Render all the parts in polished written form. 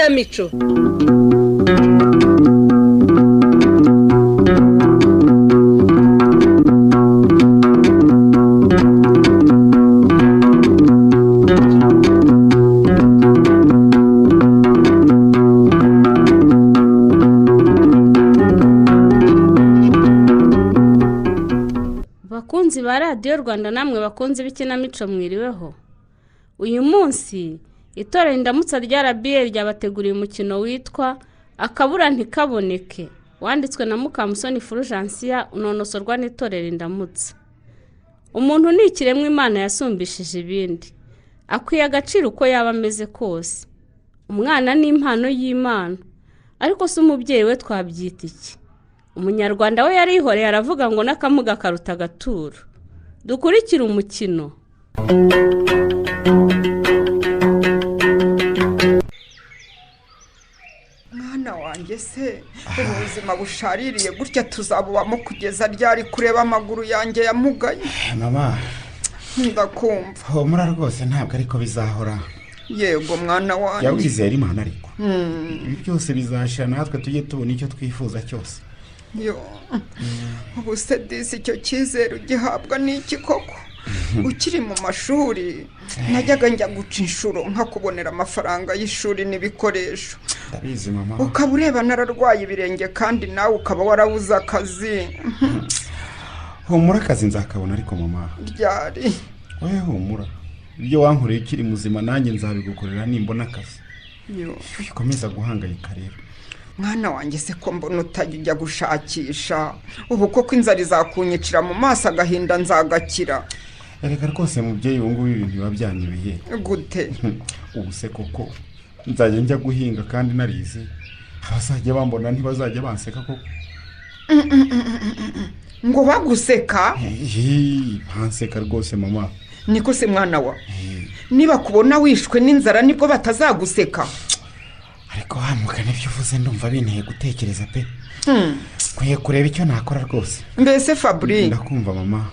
ikinamico. Bakunzi ba Radio Rwanda namwe bakunzi b'ikinamico mwiriweho. Uyu munsi itorero indamutsa rya RBA ryabateguriye umukino witwa Akabura ntikaboneke, wanditswe na Mukamusoni Fulgence unonosorwa n'itorero indamutsa. Umuntu ni ikiremwa Imana yasumbishije ibindi, akwiye agaciro uko yaba ameze kose. Umwana ni impano y'Imana, ariko se umubyeyi we twabyita iki? Umunyarwanda we yarihoreye aravuga ngo n'akamuga karuta agaturo. Dukurikira umukino. Mwana wanjye se ubuzima bushaririye gutya tuzabubamo kugeza ryari kureba amaguru yanjye yamugaye? Mama, ndakumva. humura rwose ntabwo ariko bizahora. Yego mwana wanjye. Yawizera Imana ariko. Ibi byose bizashira natwe tujye tubona icyo twifuza cyose. Yo. Ubu se disi icyo cyizere ugihabwa n'iki koko? Ukiri mu mashuri najyaga njya guca inshuro nkakubonera amafaranga y'ishuri n'ibikoresho. Ndabizi mama. Ukaba ureba nararwaye ibirenge kandi nawe ukaba warabuze akazi. Humura akazi nzakabona ariko mama. Ryari? Oya humura. Ibyo wankoreye ukiri muzima nanjye nzabigukorera nimbona akazi. Yo. Ukomeza guhangayika rero. Mwana wanjye se ko mbona utajya gushakisha, ubu koko inzara izakunyicira mu maso agahinda nzagakira. Erega rwose mubyeyi wungu ibintu biba byanyibeye. Gute? Ubu se koko nzajya njya guhinga kandi narize, abazajya bambona ntibazajya banseka koko. Ngo baguseka? Banseka rwose mama. Niko se mwana wa? Niba kubona wishwe n'inzara nibwo batazaguseka. Ariko hamuka n'ibyo uvuze ndumva binteye gutekereza pe. Kwiye kureba icyo nakora rwose. Mbese Fabri, ndakumva mama.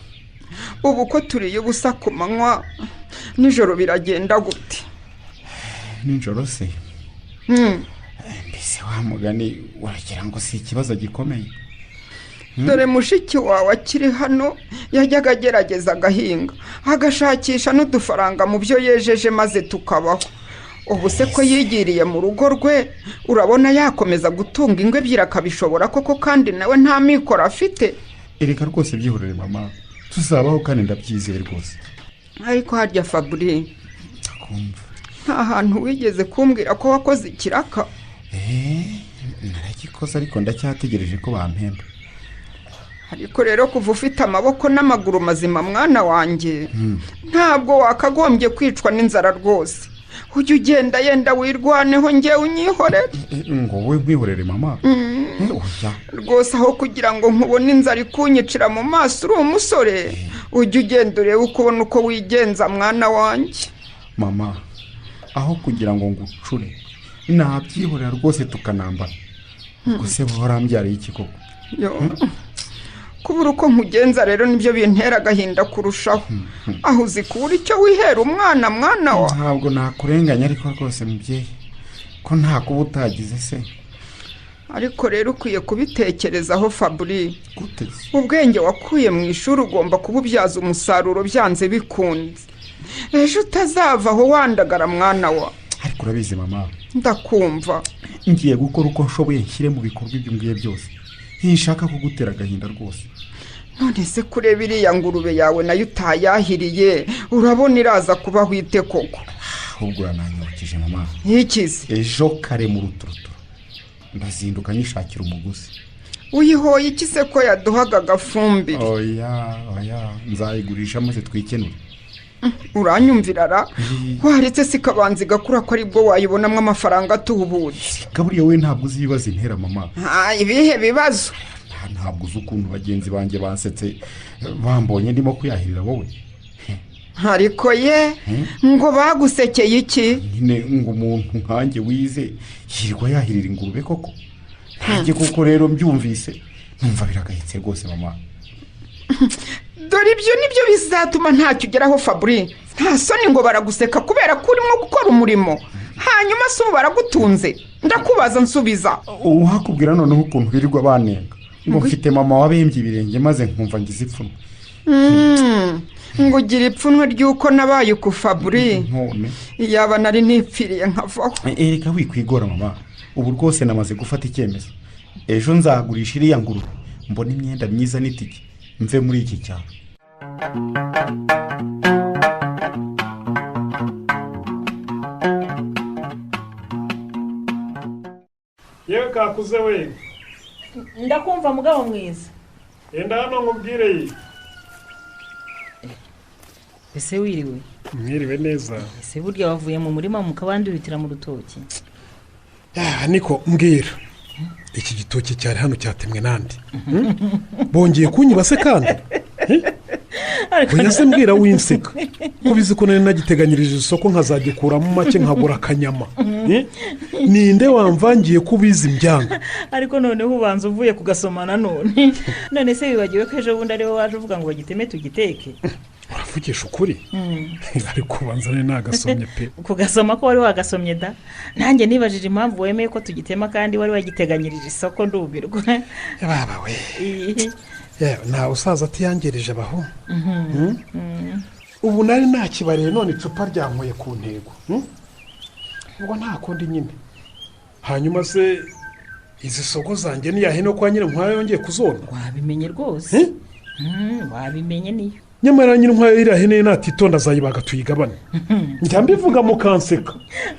Ubu ko turiye ubusa ku manywa, nijoro biragenda gute? Nijoro se? Mbese wamugani uragira ngo si ikibazo gikomeye? Dore mushiki wawe akiri hano yajyaga agerageza agahinga, agashakisha n'udufaranga mu byo yejeje maze tukabaho. Ubu se ko yigiriye mu rugo rwe, urabona yakomeza gutunga ingwe ebyiri akabishobora koko kandi nawe nta mikoro afite? Ereka rwose byihorere mama, tuzabaho kandi ndabyizeye rwose. Ariko harya Fabri, ndakumva. Nta hantu wigeze kumbwira ko wakoze ikiraka? Naragikoze ariko ndacyategereje ko bampemba. Ariko rero kuva ufite amaboko n'amaguru mazima mwana wanjye, ntabwo wakagombye kwicwa n'inzara rwose. Ujye ugenda yenda wirwaneho njye unyihorere. Ngo we mwihorere mama. Oya. Rwose aho kugira ngo nkubone inzara ikunyicira mu maso uri umusore, ujye ugenda urebe ukubona uko wigenza mwana wanjye. Mama, aho kugira ngo ngucure, nabyihorera rwose tukanambara. Gusa buhorambyariye iki koko? Yo. Kubura uko nkugenza rero nibyo bintera agahinda kurushaho. Aho uzi kubura icyo wihera umwana mwana wa? Ntabwo nakurenganya ariko rwose mubyeyi, ko nta kuba utagize se. Ariko rero ukwiye kubitekerezaho Fabri. Gute? Ubwenge wakuye mu ishuri ugomba kububyaza umusaruro byanze bikunze. Ejo utazavaho wandagara mwana wa. Ariko urabizi mama. Ndakumva. Ngiye gukora uko nshoboye nshyire mu bikorwa ibyo ngiye byose. Ntishaka kugutera agahinda rwose. None se kureba iriya ngurube yawe nayo utayahiriye, urabona iraza kubaho ite koko? Ahubwo urananyibukije mama. Ntikize? Ejo kare mu ruturuturu ndazinduka nishakira umuguzi. Uyihoye iki se ko yaduhaga agafumbire? Oya, nzayigurisha maze twikenure. Uranyumvira ra? Waretse sikabanzi gakura ko aribwo wayibonamwe amafaranga atubutse. Kaburiye we ntabwo uzi ibibazo intera mama. Ibihe bibazo? Ntabwo uzi ukuntu bagenzi banjye bansetse bambonye ndimo kuyahirira wowe. Ariko ye ngo bagusekeye iki? Nyine ngo umuntu nkanjye wize yirwa yahirira ingurube koko. Ntange koko rero mbyumvise numva biragahitse rwose mama. Dore ibyo nibyo bizatuma ntacyo ugeraho Fabri. Nta soni ngo baraguseka kubera ko urimo gukora umurimo. hanyuma se ubu baragutunze ndakubaza nsubiza. uwakubwira noneho ukuntu birirwa banenga ngo mfite mama wabembye ibirenge maze nkumva ngize ipfunwe. ngo ugira ipfunwe ry'uko nabaye ku Fabri. none yaba nari nipfiriye nkavaho. reka wikwigora mama, ubu rwose namaze gufata icyemezo. ejo nzagurisha iriya ngurube mbona imyenda myiza n'itike mve muri iki cyaro. yewe kakuze we. ndakumva mugabo mwiza. enda hano nkubwire. ese wiriwe? mwiriwe neza. ese burya wavuye mu murima mukabandurutira mu rutoki? niko mbwira, iki gitoki cyari hano cyatemwe nandi bongeye kunyiba se kandi oya se mbwira winseka kubizi ko nari nagiteganyirije isoko nkazagikuramo make nkagura akanyama. ninde wamvangiye kubizi imbyanga? ariko noneho ubanza uvuye kugasoma none se wibagiwe ko ejo bundi ariwe waje uvuga ngo bagiteme tugiteke? uravugisha ukuri? ariko ubanza nari nagasomye pe. kugasoma ko wari wagasomye da? nanjye nibajije impamvu wemeye ko tugitema kandi wari wagiteganyirije isoko ndubirwa. baba we nta usaza atiyangerije abaho. ubu nari nakibariye none icupa ryankuye ku ntego. ubwo nta kundi nyine. hanyuma se izi soko zanjye niyahino kwa nyir'intwari yongeye kuzona? wabimenye rwose. wabimenye niyo. nyamara nyir'intwari iriya hene natitonda azayibaga tuyigabane. njya mbivuga mukanseka,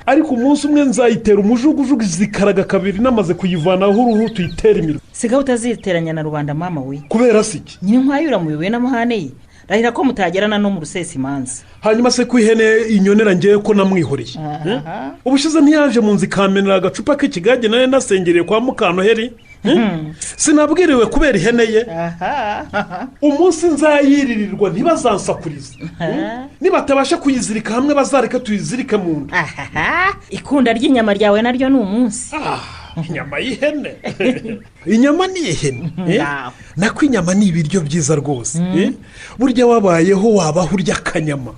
ariko umunsi umwe nzayitera umujugujugu zikaraga kabiri namaze kuyivanaho uruhu tuyitera imirwa. sigaho utaziteranya na rubanda mama we. kubera se iki? nyir'intwari uramuyoboye n'amahane ye, rahira ko mutagerana no mu rusesi imanza. hanyuma se ko ihene inyonera ngewe ko namwihoreye. ubushize ntiyaje mu nzu ikamenera agacupa k'ikigage nawe nasengereye kwa Mukantoheri. sinabwiriwe kubera ihene ye. umunsi nzayiririrwa ntibazansakurize. nibatabasha kuyizirika hamwe bazareka tuyizirike mu nda. ikunda ry'inyama ryawe naryo ni umunsi. inyama y'ihene. inyama ni ihene. nako inyama ni ibiryo byiza rwose. burya wabayeho wabaho urya akanyama.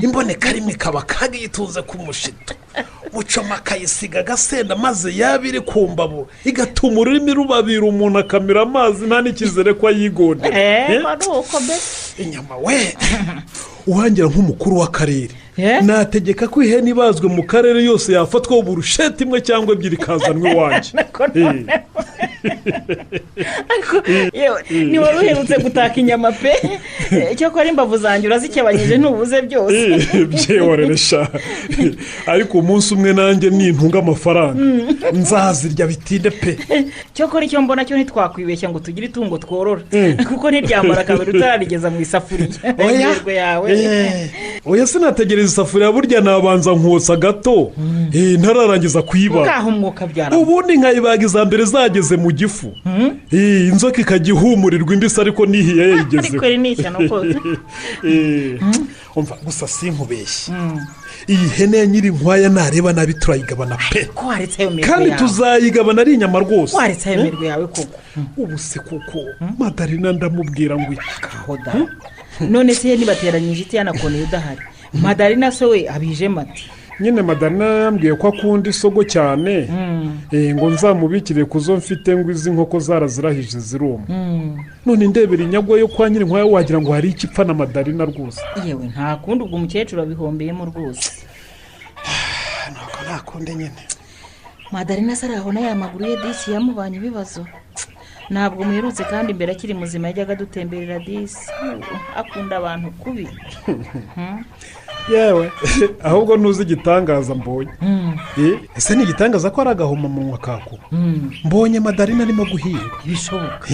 imboneka rimwe kaba kagitunze ku mushito. mucoma akayisiga agasenda maze yaba iri ku mbavu igatuma ururimi rubabira umuntu akamira amazi nta n'ikizere ko ayigondera. inyama we uhangira nk'umukuru w'akarere nategeka ko ihene ibazwe mu karere yose yafatwaho burusheti imwe cyangwa ebyiri kazanwe iwanjye. ni wari uherutse gutaka inyama pe. cyokora imbavu zanjye urazikebanyije ntubuze byose. byeworeresha. ariko umunsi umwe nanjye nintunga amafaranga nzazirya bitinde pe. cyokora icyo mbona cyo ntitwakwibeshya ngo tugire itungo tworora kuko ntiryamara kabiri utararigeza mu isafuriya. oya sinategereza isafuriya burya nabanza nkotsa gato ntararangiza kuyibaga. ngaho umwuka byara ubundi nkayibaga iza mbere zageze mu gifu. inzoka ikajya ihumurirwa imbisi ariko nihiye yayigezeho. ariko iri ni ishyano kose. umva gusa sinkubeshye. iyi hene ya nyir'inkwaya nareba nabi turayigabana pe. ko waretse ayo mirwe kandi yawe. tuzayigabana ari inyama rwose. waretse ayo mirwe yawe koko. ubu se kuko Madarina ndamubwira ngo akahoda. none se nibateranyije iti yanakoneye udahari. Madarina se we abije mati. nyine Madarina yambwiye ko akunda isogo cyane. ngo nzamubikire kuzo mfite ngo izi nkoko zarazirahije ziruma. none ndebera inyagwa yo kwa nyir'inkwaya wagira ngo hari ikipfa na Madarina rwose. yewe nta kundi ubwo umukecuru abihombeyemo rwose. nuko ntakunde nyine. Madarina se arahona ya maguru ye disi yamubanye ibibazo. ntabwo muherutse kandi imbere akiri muzima yajyaga dutemberera disi. akunda abantu kubi. yewe ahubwo ntuzi igitangaza mbonye. ese ni igitangaza ko ari agahoma mu munwa kako. mbonye Madarina arimo guhinga. bishoboka.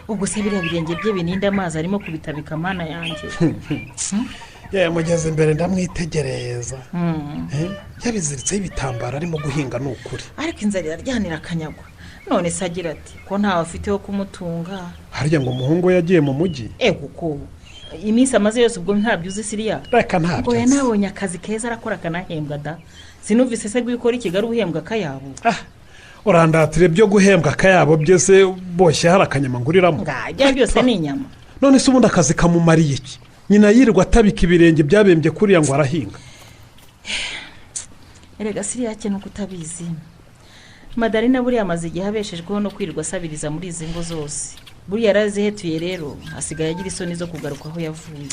ubwo se biriya birenge bye bininda amazi arimo kubitabika mana yanjye. yewe mugeze imbere ndamwitegereza. yabiziritseho ibitambaro arimo guhinga ni ukuri. ariko inzara iraryanira akanyagwa. none se agira ati ko ntawe afite wo kumutunga. harya ngo umuhungu we yagiye mu mujyi. kuko iminsi amaze yose ubwo ntabyo uzi siriya. reka ntabyo. ngo yanabonye akazi keza arakora akanahembwa da. sinumvise se gukora i Kigali uhembwa akayabo. urandatire byo guhembwa akayabo byose boshye hari akanyama nguriramo. ibyo byose ni inyama. none se ubundi akazi kamumariye iki? nyina yirirwa atabika ibirenge byabembye kuriya ngo arahinga. erega siriya kintu kutabizi madarina buriya amaze igihe abeshejweho no kwirirwa asabiriza muri izi ngo zose buriya yarazihetuye rero asigaye agira isoni zo kugaruka aho yavuye.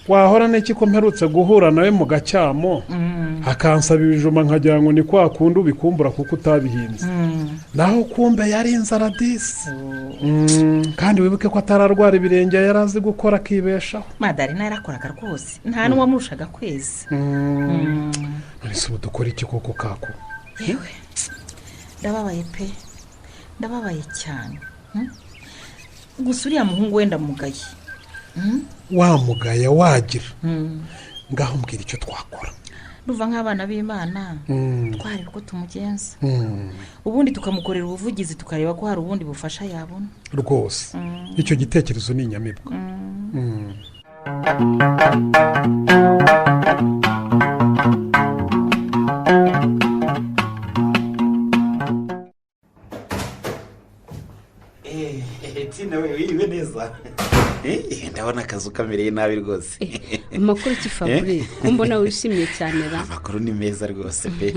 wahora n'iki ko mperutse guhura nawe mu gacyamo akansaba ibijuma nkagira ngo ni kwa kundi ubikumbura kuko utabihinze naho kumbe yari inzara disi kandi wibuke ko atararwara ibirenge yari azi gukora akibeshaho. madarina yarakoraga rwose nta n'uwamurushaga kwezi. mbese ubu dukora iki koko kako? yewe ndababaye pe ndababaye cyane. gusa uriya muhungu wenda mugaye. wamugaya wagira ngaho mbwira icyo twakora. ruva nk'abana b'imana twareba uko tumugenza ubundi tukamukorera ubuvugizi tukareba ko hari ubundi bufasha yabona rwose. icyo gitekerezo ni inyamibwa. nawe wiwe neza ndabona akazu kamereye nabi rwose. amakuru kifabure kumbona wishimye cyane ra. amakuru ni meza rwose pe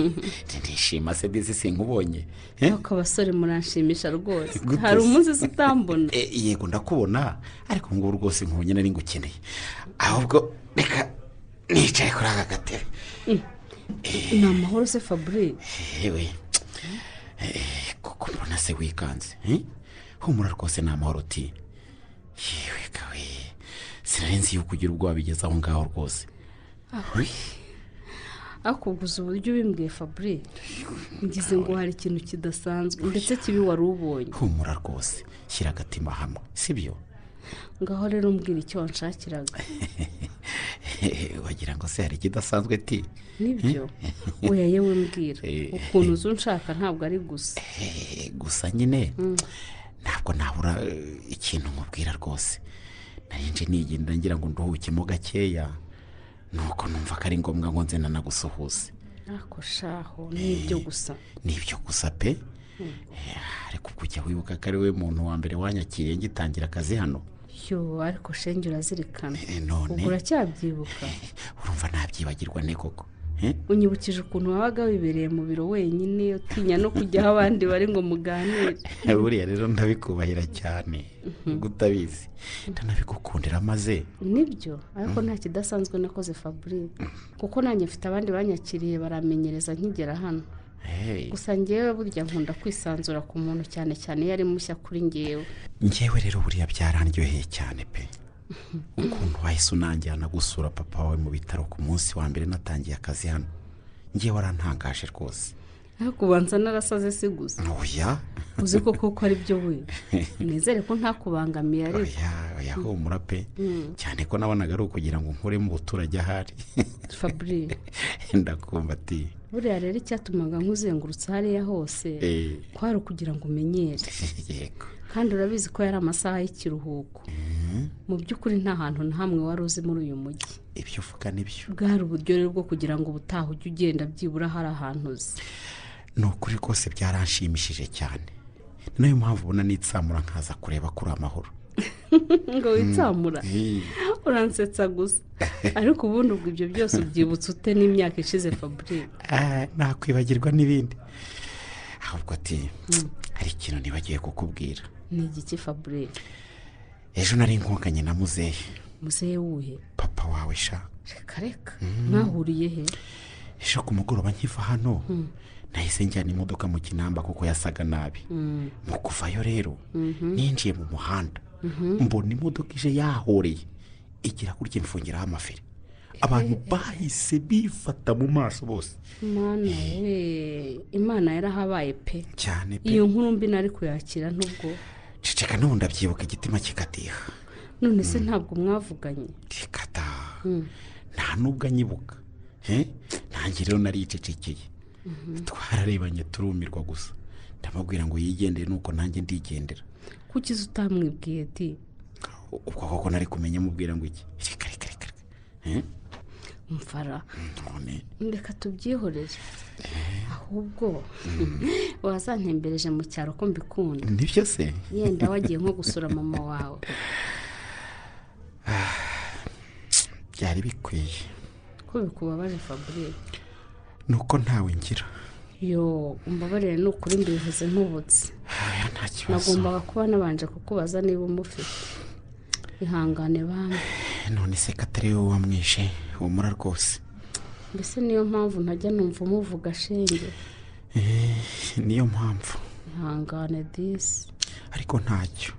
ndishima se disi sinkubonye. ako basore muranshimisha rwose hari umunsi utambona. yego ndakubona ariko ngo rwose nkubonye nari ngukeneye ahubwo reka nicaye kuri aka gatebe. ni amahoro se Fabrice? yewe kuko mbona se wikanze humura rwose ni amahoro uti. yewe kawe sinarenze yuko ugira ubwoba bigeze aho ngaho rwose. akuguza uburyo ubimbwiye Fabrice ngize ngo hari ikintu kidasanzwe ndetse kibi wari ubonye. humura rwose shyira agatima hamwe sibyo? ngaho rero mbwira icyo wanshakiraga. wagira ngo se hari ikidasanzwe ti? nibyo oya yewe mbwira ukuntu uzi unshaka ntabwo ari gusa. gusa nyine ntabwo nabura ikintu nkubwira rwose. narinje nigenda ngira ngo nduhukemo gakeya nuko numva ko ari ngombwa ngo nze nanagusuhuze. ako shaho nibyo gusa. nibyo gusa pe. ariko kujya wibuka ko ari we muntu wa mbere wanyakiriye ngitangira akazi hano. yo ariko shenge urazirikana. none ubwo uracyabyibuka? urumva ntabyibagirwa ne koko. unyibukije ukuntu wabaga wibereye mu biro wenyine utinya no kujya aho abandi bari ngo muganire. buriya rero ndabikubahira cyane ubwo utabizi ndanabigukundira maze. nibyo ariko nta kidasanzwe nakoze Fabrice kuko nanjye mfite abandi banyakiriye baramenyereza nkigera hano. gusa ngewe burya nkunda kwisanzura ku muntu cyane cyane iyo ari mushya kuri ngewe rero buriya byarandyoheye cyane pe. ukuntu wahise unanjyana gusura papa wawe mu bitaro ku munsi wa mbere natangiye akazi hano ngewe warantangaje rwose. ariko ubanza narasaze si gusa. oya uzi koko ari byo we nizere ko ntakubangamiye ariko. oya humura pe cyane ko nabonaga ari ukugira ngo nkure mu buturage ahari. Fabrice ndakumva ati buriya rero icyatumaga nkuzengurutse hariya hose kwari ukugira ngo umenyere. yego kandi urabizi ko yari amasaha y'ikiruhuko. mu by'ukuri nta hantu na hamwe wari uzi muri uyu mujyi. ibyo uvuga nibyo. bwari uburyo rero bwo kugira ngo ubutaha ujye ugenda byibura hari ahantu uzi. ni ukuri rwose byaranshimishije cyane. ni nayo mpamvu ubona nitsamura nkaza kureba kuri amahoro. ngo witsamura uransetsa gusa. ariko ubundi ubwo ibyo byose ubyibutse ute n'imyaka ishize Fabrice? nakwibagirwa n'ibindi ahubwo ati hari ikintu nibagiye kukubwira. ni igiki Fabrice? ejo nari nkunganye na muzehe. muzehe wuhe? papa wawe sha. reka mwahuriye he? ejo ku mugoroba nkiva hano nahise njyana imodoka mu kinamba kuko yasaga nabi. mu kuvayo rero ninjiye mu muhanda mbona imodoka ije yahoreye igira kurya imfungiraho amafiri. abantu bahise bifata mu maso bose. mana we imana yarahabaye pe cyane pe. iyo nkuru mbi nari kuyakira ntubwo. ceceka n'ubu ndabyibuka igitima kikatiha. none se ntabwo mwavuganye? kikata nta nubwo anyibuka. nanjye rero naricecekeye. twararebanye turumirwa gusa ndamubwira ngo yigendere nuko nanjye ndigendera. kuki utamwibwiye ti? ubwo koko nari kumenya mubwira ngo iki reka mfara none ndeka tubyihorere ahubwo wazantembereje mu cyaro ko mbikunda. nibyo se? yenda wagiye nko gusura mama wawe. byari bikwiye. ko bikubabaje Fabrice? nuko ntawe ngira. yo umbabarire ni ukuri mbivuze ntubutse. Nta kibazo. nagombaga kuba nabanje kukubaza niba umufite. ihangane bamwe. none se katari wowe wamwishe humura rwose. mbese niyo mpamvu ntajya numva umuvuga shenge. niyo mpamvu. ihangane disi. ariko ntacyo,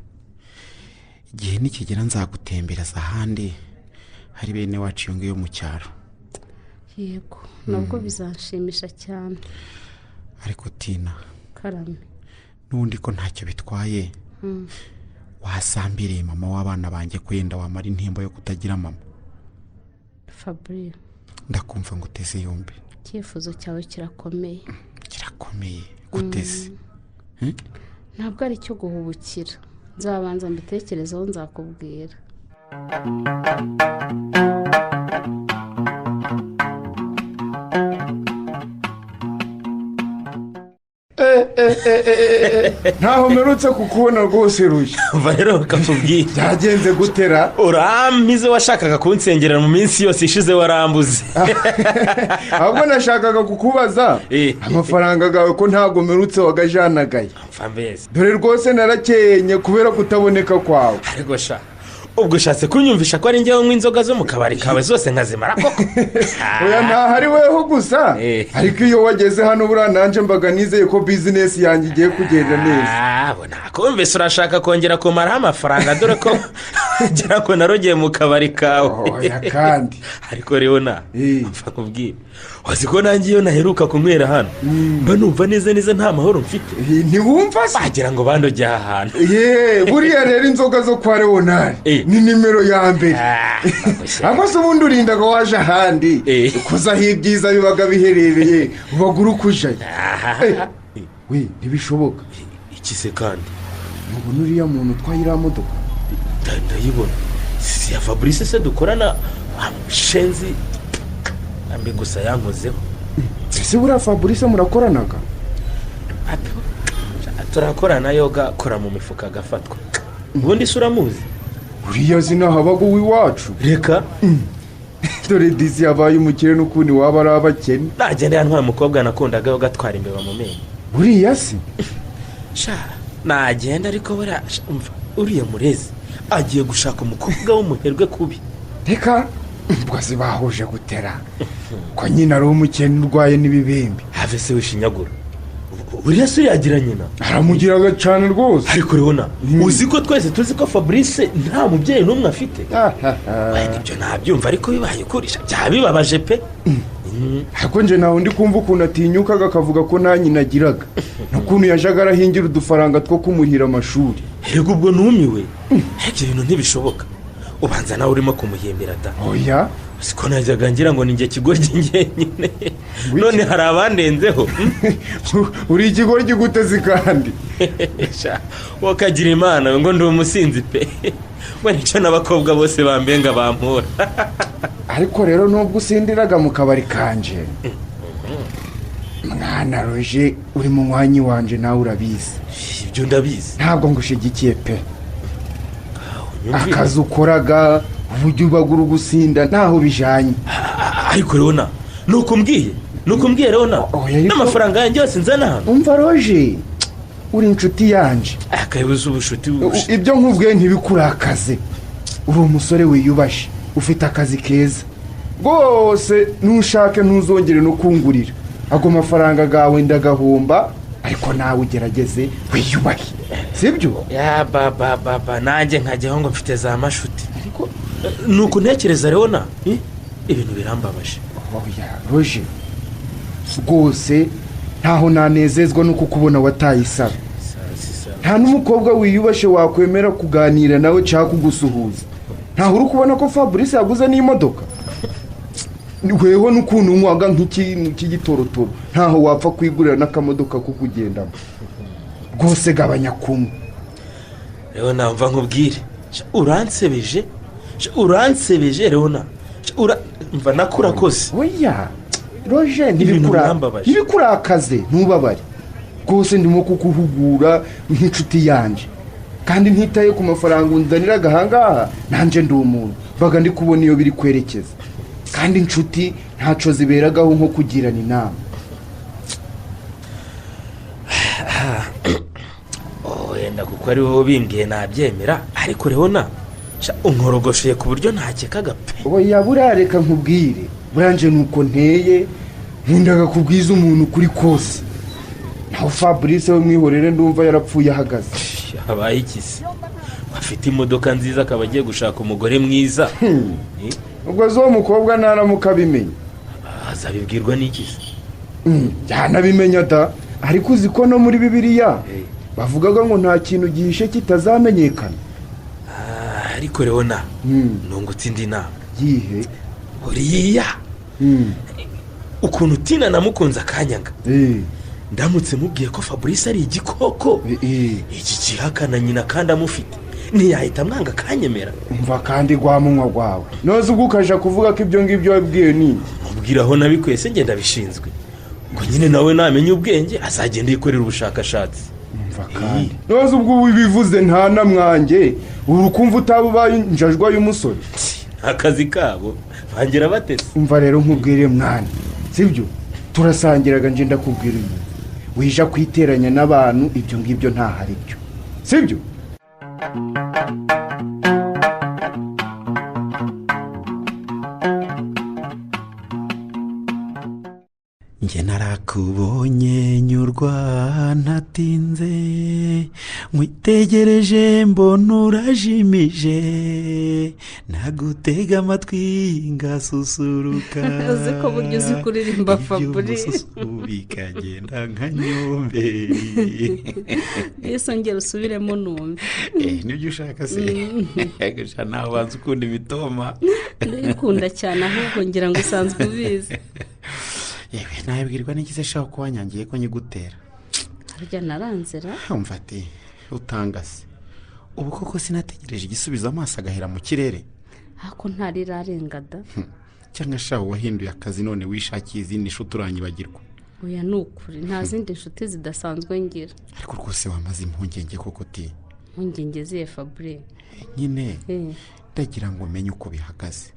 igihe nikigera nzagutembereza ahandi hari bene wacu iyo ngiyo mu cyaro. yego nabwo bizanshimisha cyane. ariko Tina, karame, n'ubundi ko ntacyo bitwaye wasambiriye mama w'abana banjye ko yenda wamara intimba yo kutagira mama. Fabri, ndakumva ngo uteze yombi. icyifuzo cyawe kirakomeye. kirakomeye guteze? ntabwo ari cyo guhubukira. nzabanza mbitekerezeho nzakubwira. ntaho mperutse kukubona rwose rushya. mva rero bakakubwira byagenze gutera urampize washakaga kunsengerera mu minsi yose ishize warambuze. ahubwo nashakaga kukubaza amafaranga gawe ko ntabwo mperutse wagajanagaye. mva mbese dore rwose narakenye kubera kutaboneka kwawe. ariko sha ubwo ushatse kunyumvisha ko ari njyewe unywa inzoga zo mu kabari kawe zose nkazimara koko? oya ntahari weho gusa, ariko iyo wageze hano buriya nanjye mbaga nizeye ko bizinesi yanjye igiye kugenda neza. nakumvise urashaka kongera kumaraho amafaranga dore ko ngira ngo narogeye mu kabari kawe. oya kandi ariko rero mfa kubwira wazi ko nanjye iyo naheruka kunywera hano mba numva neza neza nta mahoro mfite. ntiwumva se? wagira ngo bandogeye aha hantu. buriya rero inzoga zo kwa leonard ni nimero ya mbere. ahubwo se ubundi urindaga waje ahandi kuza aho ibyiza bibaga biherereye ubagura uko ujayo. we ntibishoboka. iki se kandi? mubona uriya muntu utwaye iriya modoka? ndayibona si ya Fabrice se dukorana shenzi ambe gusa yankozeho. ese buriya Fabrice murakoranaga? turakorana yoga akora mu mifuka agafatwa. ubundi se uramuzi? uriya zina habaga uw'iwacu. reka dore disi yabaye umukire n'ukundi waba ari abakene. nagenda yantwaye umukobwa nakundaga yo gatwara imbeba mu menyo. uriya se sha nagenda ariko uriya murezi agiye gushaka umukobwa w'umuherwe kubi. reka ubwo zibahuje gutera ko nyina ari umukene urwaye n'ibibembe. have se wishinyagura uriya se yagira nyina? aramugiraga cyane rwose. ariko rero uzi ko twese tuzi ko Fabrice nta mubyeyi n'umwe afite. ibyo ntabyumva ariko bibaye ukurisha byaba bibabaje pe. ariko nje nawe ndi kumva ukuntu atinyukaga akavuga ko nta nyina agiraga n'ukuntu yajaga arahingira udufaranga two kumuhira amashuri. rego ubwo numiwe ibyo bintu ntibishoboka. ubanza nawe urimo kumuhimbira da. oya siko najyaga ngira ngo ni njye kigoryi njyenyine none hari abandenzeho. uri ikigoryi guteze kandi wakagira imana ngo ndi umusinzi pe. we nicyo n'abakobwa bose bambenga bampura. ariko rero nubwo usindiraga mu kabari kanje mwana roje uri mu mwanya wanje nawe urabizi. ibyo ndabizi ntabwo ngushigikiye pe. akazi ukoraga uburyo ubagura ugusinda ntaho bijanye. ariko rero nukumbwiye rero n'amafaranga yanjye yose nzana hano. umva roje uri inshuti yanje. akayibuza ubushuti ibyo nkubwiye ntibikurakaze. uri umusore wiyubashe ufite akazi keza rwose. ntushake ntuzongere no kungurira ago mafaranga gawe ndagahomba. ariko nawe ugerageze wiyubahe sibyo? ya baba nanjye nkajyaho ngo mfite za mashuti. ariko nuko ntekereza rero ibintu birambabaje. oya roje rwose ntaho nanezezwa no kukubona wataye isaro. nta n'umukobwa wiyubashe wakwemera kuganira nawe cyangwa kugusuhuza. ntaho uri kubona ko Fabrice yaguze n'imodoka? weho n'ukuntu unywaga nk'ikintu cy'igitorotoro ntaho wapfa kwigurira n'akamodoka ko kugendamo. rwose gabanya kumwe. rero namva nkubwire uransebeje rero mva nakura kose. oya roje ntibikurakaze ntubabare rwose. ndimo kukuhugura nk'inshuti yanjye kandi ntitaye ku mafaranga unzaniraga ahangaha nanjye ndi umuntu mbaga ndi kubona iyo biri kwerekeza. kandi inshuti ntacyo ziberagaho nko kugirana inama. wenda kuko ari wowe bimbwiye nabyemera ariko rero unkorogosheye ku buryo ntakekaga pe. oya burareka nkubwire buranje nuko nteye nkundaga kubwiza umuntu kuri kose. naho Fabrice we mwihorere ndumva yarapfuye ahagaze. habaye ikisi afite imodoka nziza akaba agiye gushaka umugore mwiza. ubwo zo mukobwa naramuka abimenya azabibwirwa n'ikisi? yanabimenya da, ariko uzi ko no muri Bibiliya bavugaga ngo nta kintu gihishe kitazamenyekana. ariko rero nungutse indi nama. yihe? uriya ukuntu utina namukunze akanyanga, ndamutse mubwiye ko Fabrice ari igikoko iki gihakana nyina kandi amufite, ntiyahita amwanga akanyemera? umva kandi rwamunywa rwawe noze ubwo ukaja kuvuga ko ibyo ngibyo wabwiye ni mubwira aho nabikwese ngenda bishinzwe ngo nyine nawe namenye ubwenge azagenda yikorera ubushakashatsi. umva kandi noze ubwo ubivuze nta namwange urukumva utabubaye injajwa y'umusore. akazi kabo bangira batese. umva rero nkubwire mwana sibyo turasangiraga nje ndakubwira ibi wija kwiteranya n'abantu ibyo ngibyo nta hari byo sibyo. njye narakubonye nyurwa ntatinze mwitegereje mbona urajimije nagutega amatwi ngasusuruka uzi ko buryo uzi kuririmba Fabrice bikagenda nka nyomberi. yesu ngera usubiremo numve. nibyo ushaka se? gusa nawe ubanza ukunda imitoma. ndayikunda cyane ahubwo ngira ngo usanzwe ubizi. yewe nabibwirwa n'ikize shaka ko wanyangiye ko nyigutera. harya naranzira umva ati utangase ubu koko sinategereje igisubizo amaso agahera mu kirere. ako ntarirarenga da. cyangwa shaho wahinduye akazi none wishakiye izindi nshuti uranyibagirwa. oya ni ukuri nta zindi nshuti zidasanzwe ngira. ariko rwose wamaze impungenge koko ti. impungenge ziye Fabrice? nyine ndagira ngo menye uko bihagaze,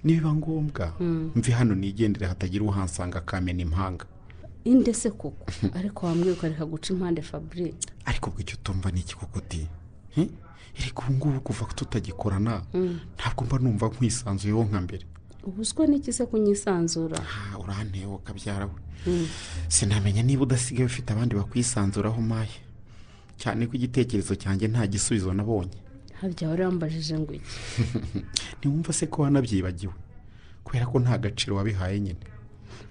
nibiba ngombwa mvi hano nigendere hatagira uhansanga akamena impanga. inde se koko? ariko wambwiye ukareka guca impande Fabrice. ariko ubwo icyo utumva ni iki koko ti? ariko ubu ngubu kuva tutagikorana ntabwo mba numva nkwisanzuyeho nka mbere. ubuzwa n'iki se kunyisanzura? uranteye ukabyara we. sinamenya niba udasigaye ufite abandi bakwisanzuraho maye, cyane ko igitekerezo cyanjye nta gisubizo nabonye. harya wari wambajije ngo iki? ntiwumva se ko wanabyibagiwe kubera ko nta gaciro wabihaye nyine.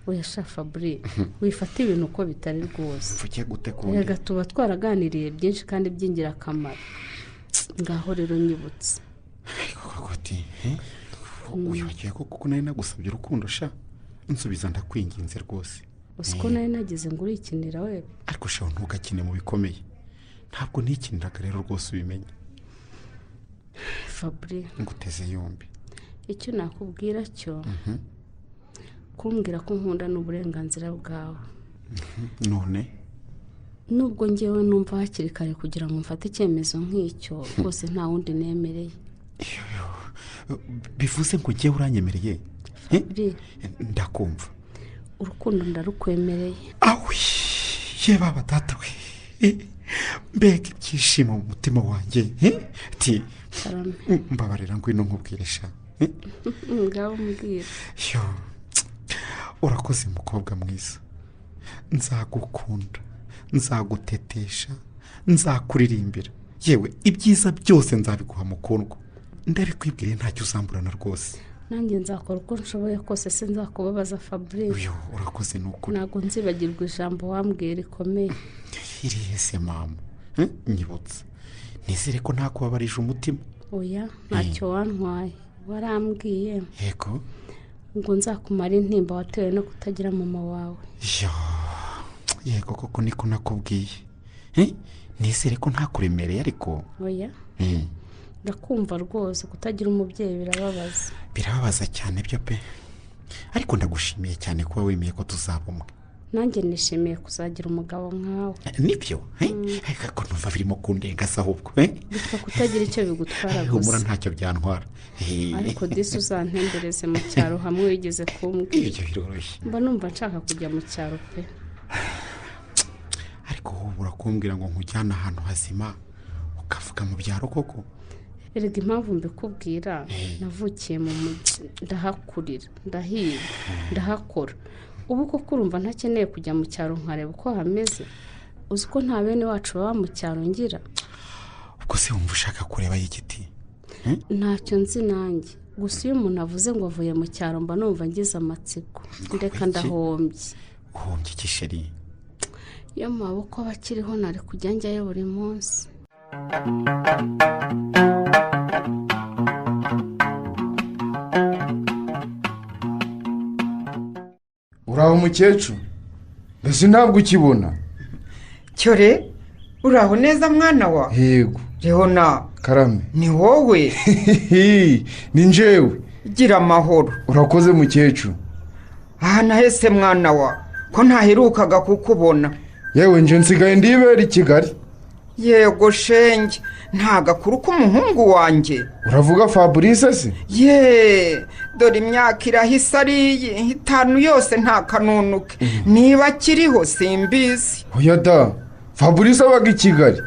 oya sha Fabrice wifata ibintu uko bitari rwose. mvuge gute kundi? rega tuba twaraganiriye byinshi kandi by'ingirakamaro. ngaho rero nyibutse. koko ti wibagiwe ko kuko nari nagusabye urukundo sha nsubiza ndakwinginze rwose. uzi ko nari nagize ngo urikinira we. ariko shaho ntugakine mu bikomeye, ntabwo nikiniraga rero rwose ubimenye. Fabrice nguteze yombi. icyo nakubwira cyo kumbwira ko nkunda n'uburenganzira bwawe. none nubwo ngewe numva hakiri kare kugira ngo mfate icyemezo nk'icyo rwose nta wundi nemereye. bivuze ngo ngewe uranyemereye? ndakumva. urukundo ndarukwemereye. awi ye baba data we mbega ibyishimo mu mutima wanjye. ti mbabarira ngwino nkubwire sha. ngaho mbwira. urakoze mukobwa mwiza, nzagukunda, nzagutetesha, nzakuririmbira, yewe ibyiza byose nzabiguha mukundwa. ndabikwibwire ntacyo uzamburana rwose. nanjye nzakora uko nshoboye kose sinzakubabaza Fabrice. urakoze n'ukuri. ntabwo nzibagirwa ijambo wambwiye rikomeye. irihe se mama? nyibutse nizere ko ntakubabarije umutima. oya ntacyo wantwaye, warambwiye yego ngo nzakumara intimba watewe no kutagira mama wawe. yego koko niko nakubwiye. nizere ko ntakuremereye ariko. oya ndakumva rwose kutagira umubyeyi birababaza cyane byo pe, ariko ndagushimiye cyane kuba wemeye ko tuzaba umwe. nanjye nishimiye kuzagira umugabo nkawe. nibyo ariko numva birimo kundenga se ahubwo bitwa kutagira icyo bigutwara humura gusa. ntacyo byantwara ariko disi uzantembereze mu cyaro hamwe wigeze kumbwira. ibyo biroroshye. mba numva nshaka kujya mu cyaro pe. ariko wowe urakumbwira ngo nkujyane ahantu hazima ukavuga mu byaro koko. erega impamvu mbikubwira navukiye mu mujyi ndahakurira ndahiga ndahakora. ubu koko urumva ntakeneye kujya mu cyaro nkareba uko hameze. uzi ko nta bene wacu baba mu cyaro ngira. ubwo se wumva ushaka kureba y'igiti? ntacyo nzi nanjye gusa iyo umuntu avuze ngo avuye mu cyaro mba numva ngize amatsiko. ndeka ndahombye. uhombye iki sheri? iyo mu maboko aba akiriho nari kujya njyayo buri munsi. uraho mukecuru mbese ntabwo ukibona? cyore uraho neza mwana wa? yego. Leona karame. ni wowe? ni njyewe. gira amahoro. urakoze mukecuru. aha nahese mwana wa ko ntaherukaga kukubona. yewe nje nsigaye ndibera i Kigali. yego shenge nta gakuru k'umuhungu wanjye. uravuga Fabrice se? ye dore imyaka irahise ari 5 yose nta kanunuke. niba akiriho simbizi. oya da Fabrice abaga i Kigali.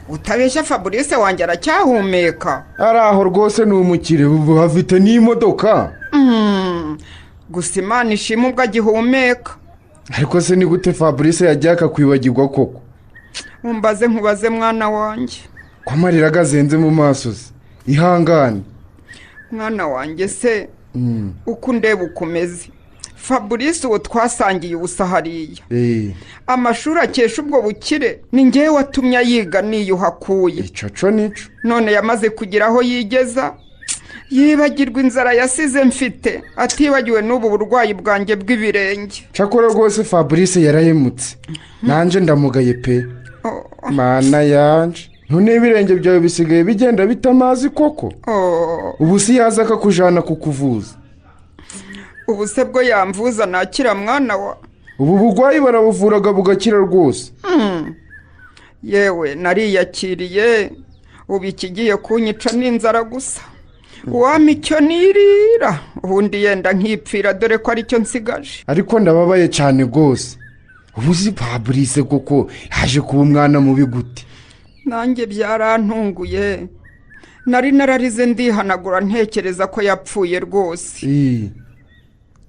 utabeshya Fabrice wanjye aracyahumeka. ari aho rwose ni umukire hafite n'imodoka. gusa Imana ishima ubwo agihumeka. ariko se ni gute Fabrice yajya akakwibagirwa koko? umbaze nkubaze mwana wanjye. ko amarira agazenze mu maso se ihangane. mwana wanjye se uko ndeba ukomeze. Fabrice uwo twasangiye ubusa hariya. amashuri akesha ubwo bukire ni ngewe watumye yiga niyo hakuye. icoco nico. none yamaze kugira aho yigeza yibagirwa inzara yasize mfite atibagiwe n'ubu burwayi bwanjye bw'ibirenge. cakora rwose Fabrice yarahemutse nanjye ndamugaye pe. mana yanje none ibirenge byawe bisigaye bigenda bitamazi koko. ubu si yaza akakujana kukuvuza. ubu se bwo yamvuza nakira mwana wa? ubu burwayi barabuvuraga bugakira rwose. yewe nariyakiriye ubu ikigiye kunyica n'inzara gusa. wampa icyo nirira ubundi yenda nkipfira dore ko aricyo nsigaje. ariko ndababaye cyane rwose. ubu si Fabrice koko yaje kuba umwana mubi gute? nanjye byarantunguye. nari nararize ndihanagura ntekereza ko yapfuye rwose.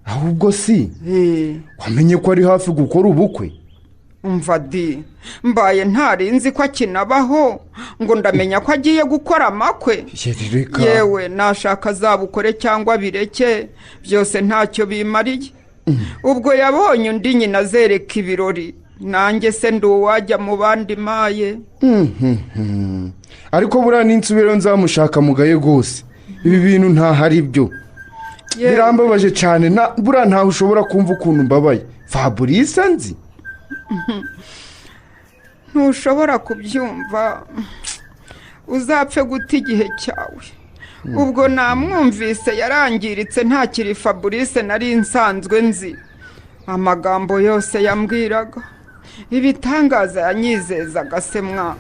ahubwo si wamenye ko ari hafi gukora ubukwe? umva di mbaye ntarinzi ko akinabaho ngo ndamenya ko agiye gukora amakwe. yewe nashaka azabukore cyangwa bireke byose ntacyo bimariye. ubwo yabonye undi nyina azereka ibirori nanjye se ndi uwajya mu bandi maye. ariko buriya n'insubiro nzamushaka mugaye rwose. ibi bintu ntahari byo birambabaje cyane. buriya ntawe ushobora kumva ukuntu mbabaye. Fabrice nzi ntushobora kubyumva. uzapfe guta igihe cyawe. ubwo namwumvise yarangiritse ntakiri Fabrice nari nsanzwe nzi. amagambo yose yambwiraga ibitangaza yanyizezaga se mwa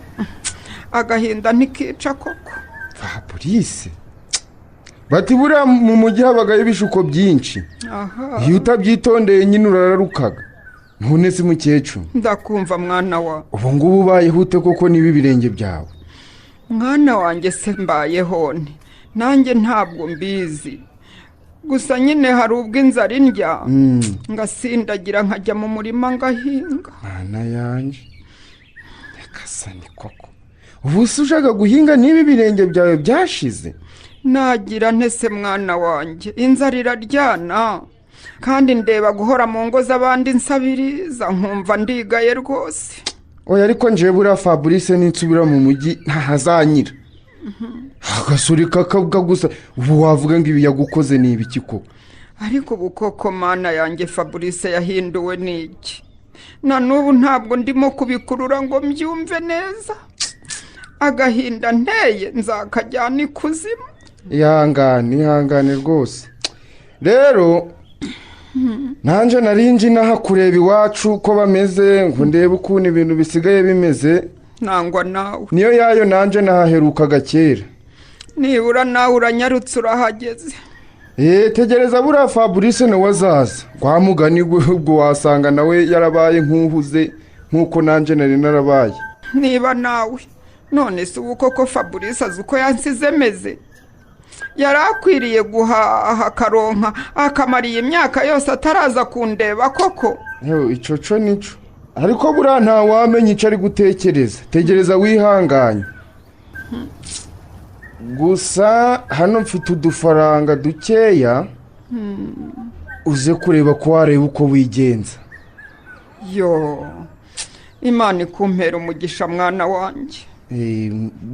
agahinda ntikica koko. Fabrice bati buriya mu mujyi habagayo ibishuko byinshi. iyo utabyitondeye nyine urararukaga. none se mukecuru ndakumva mwana wa? ubu ngubu ubayehute koko niba ibirenge byawe? mwana wanjye se mbayeho nanjye ntabwo mbizi. gusa nyine hari ubwo inzara indya ngasindagira nkajya mu murima ngahinga. mwana yanjye reka se ni koko ubu se ushaka guhinga niba ibirenge byawe byashize? nagira ntese mwana wanjye inzara iraryana kandi ndeba guhora mu ngo z'abandi nsabiriza nkumva ndigaye rwose. oya ariko nje buriya Fabrice ninsubira mu mujyi ntahazanyira. agasuri kakabwa gusa. ubu wavuga ngo ibi yagukoze ni ibiki koko? ariko ubu koko mana yanjye Fabrice yahinduwe n'iki? na n'ubu ntabwo ndimo kubikurura ngo mbyumve neza. agahinda nteye nzakajyana ikuzimu. ihangane rwose. rero nanjye narinji naha kureba iwacu uko bameze ngo ndebe ukuntu ibintu bisigaye bimeze nangwa nawe niyo yayo nanjye nahaherukaga kera nibura nawe uranyarutse urahageze tegereza buriya Fabrice nawe azaza kwa mugani ubwo wasanga nawe yarabaye nk'uhuze nk'uko nanjye nari narabaye niba nawe none se ubu koko Fabrice azi uko yansize meze yari akwiriye guhaha akaronka akamariye imyaka yose ataraza kundeba koko icyo cyo nicyo ariko buriya ntawamenya icyo ari gutekereza tegereza wihanganye gusa hano mfite udufaranga dukeya uze kureba ko wareba uko wigenza imana ikumpera umugisha mwana wanjye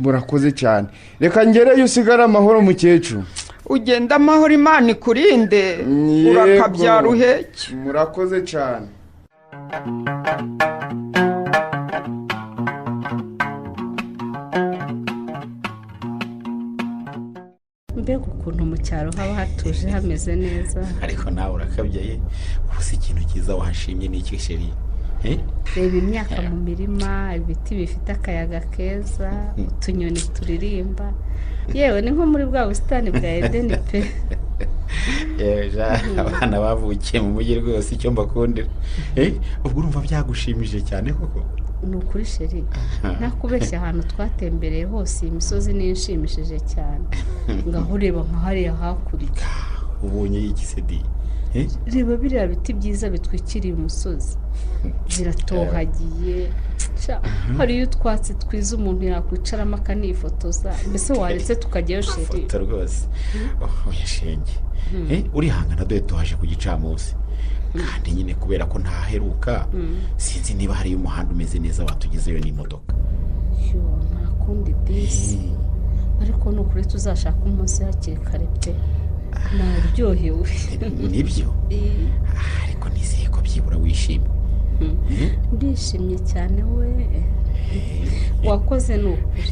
murakoze cyane reka ngereyo usigare amahoro mukecuru ugenda amahoro imana ikurinde urakabyara uheke murakoze cyane mbega ukuntu mu cyaro haba hatuje hameze neza ariko nawe urakabyaye ubu si ikintu cyiza washimye n'iki sheri reba imyaka mu mirima ibiti bifite akayaga keza utunyoni turirimba yewe ni nko muri bwa busitani bwa edeni pe abana bavukiye mu mujyi rwose icyo mbakundira ubwo urumva byagushimije cyane koko ni ukuri sheri ntakubeshya ahantu twatembereye hose iyi misozi niyo inshimishije cyane ngaho ureba nka hariya hakurya ubonye y'ikisedi reba biriya biti byiza bitwikiriye umusozi ziratohagiye hariyo utwatsi twiza umuntu yakwicaramo akanifotoza mbese waretse tukajyayo sheri foto rwose uyashenge urihangana dore tuhaje ku gicamunsi kandi nyine kubera ko ntaheruka sinzi niba hariyo umuhanda umeze neza watugezeyo n'imodoka nta kundi bisi ariko ni ukuri tuzashaka umunsi hakiri kare pe naryohewe nibyo ariko nizeye ko byibura wishimye ndishimye cyane we wakoze ni ukuri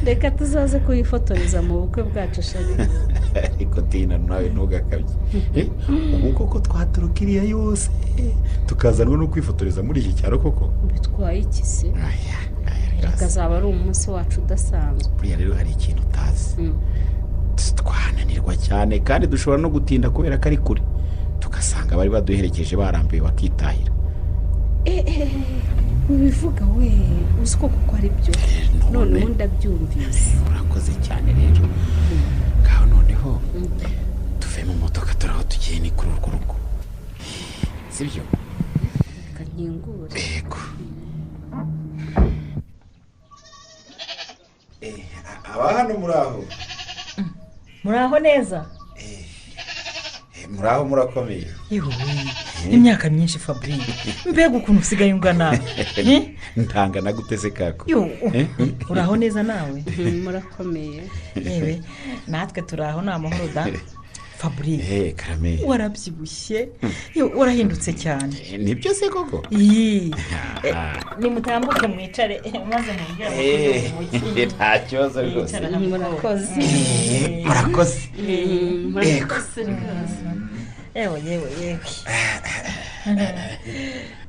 reka tuzaze kuyifotoreza mu bukwe bwacu shari ariko tina nawe ntugakabye ubu koko twaturuka iriya yose tukazanwa no kwifotoreza muri iki cyaro koko bitwaye iki se bikazaba ari umunsi wacu udasanzwe buriya rero hari ikintu utazi twananirwa cyane kandi dushobora no gutinda kubera ko ari kure tugasanga bari baduherekeje barambiwe bakitahira ubivuga we uzi ko kuko ari byo none ubundi abyumvise urakoze cyane rero ngaho noneho tuve mu modoka turaho tugiye ni kuri urwo rugo sibyo reka nkingure yego aba hano muraho neza muraho murakomeye yewe imyaka myinshi Fabrice mbega ukuntu usigaye ungana ntangana guteze kako uraho neza nawe murakomeye yewe natwe turaho ni amahoro da Fabrice karame warabyibushye warahindutse cyane nibyo se koko nimutambuke mwicare maze mubwire nta kibazo rwose murakoze yewe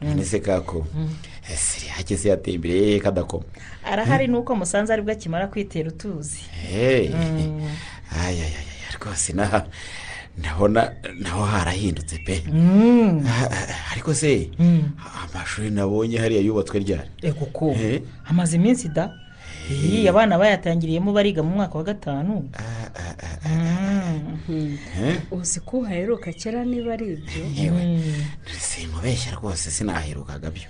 none se kako siri hageze yateye imbere kadakoma arahari nuko musanze aribwo akimara kwitera utuzi rwose ndabona naho harahindutse pe ariko se amashuri nabonye hariya yubatswe ryari kuko hamaze iminsi da abana bayatangiriyemo bariga mu mwaka wa 5 uzi ko uhaheruka kera niba ari ibyo simubeshya rwose sinaherukaga byo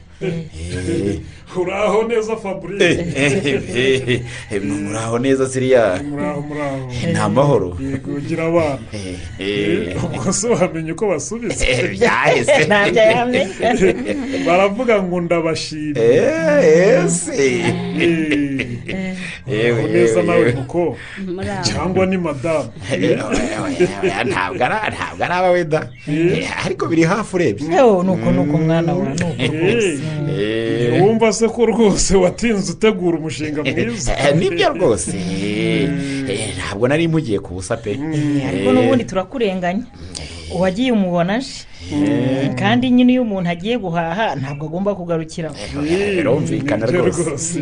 uraho neza Fabrice muraho neza siriya muraho nta mahoro yego ugira abana ubwo se wamenye uko basubiza byahise ntabyo yamenye baravuga ngo ndabashimye uraho neza nawe muko cyangwa ni madamu ntabwo ari aba wenda ariko biri hafi urebye nuko mwana wawe wumva se ko rwose watinze utegura umushinga mwiza nibyo rwose ntabwo nari mpugiye ku busa pe ariko n'ubundi turakurenganya uwagiye umubona aje kandi nyine iyo umuntu agiye guhaha ntabwo agomba kugarukira birumvikana rwose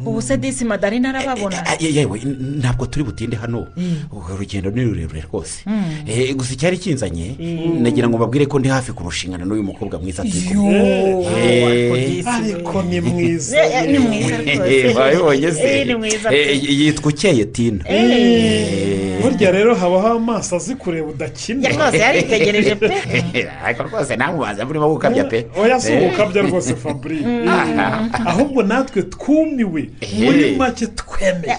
ubu se disi madarina arababona yewe ntabwo turi butinde hano urugendo ni rurerure rwose gusa icyari kinzanye nagira ngo mbabwire ko ndi hafi kurushingana n'uyu mukobwa mwiza ariko ni mwiza ni mwiza rwose wabibonye se yitwa ukeye tina burya rero habaho amaso azi kureba udakina rwose yaritegereje pe ariko rwose namubaza burimo gukabya pe oya si ugukabya rwose Fabri ahubwo natwe twumiwe muri make twemeye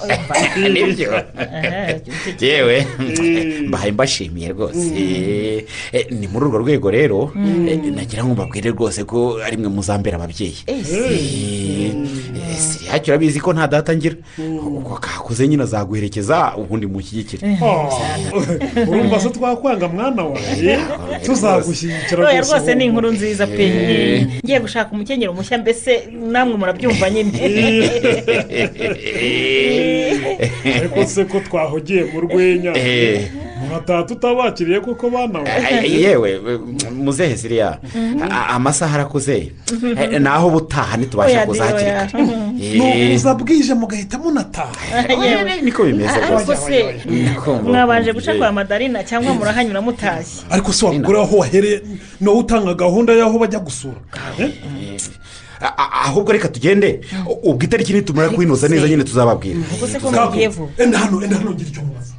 nibyo yewe mbahaye mbashimiye rwose ni muri urwo rwego rero nagira ngo mbabwire rwose ko ari mwe muzambera ababyeyi siriya urabizi ko nta data ngira uko kakuze nyine azaguherekeza ubundi mushyigikire urumva se twakwanga mwana wawe tuzagushyigikira rwose ni inkuru nziza pe ngiye gushaka umukenyero mushya mbese namwe murabyumva nyine ariko se ko twahugiye mu rwenya murataha tutabakiriye koko bana we yewe muzehe siriya amasaha arakuze naho butaha ntitubasha kuzakira nukuza bwije mugahita munataha niko bimeze rwose mwabanje guca kwa madarina cyangwa murahanyura mutashye ariko se wabugore aho wahereye nawe utanga gahunda y'aho bajya gusura ahubwo reka tugende ubwo itariki nitumara kwinoza neza nyine tuzababwira ubwo se ko mugiye vuba enda hano ngira icyo mubaza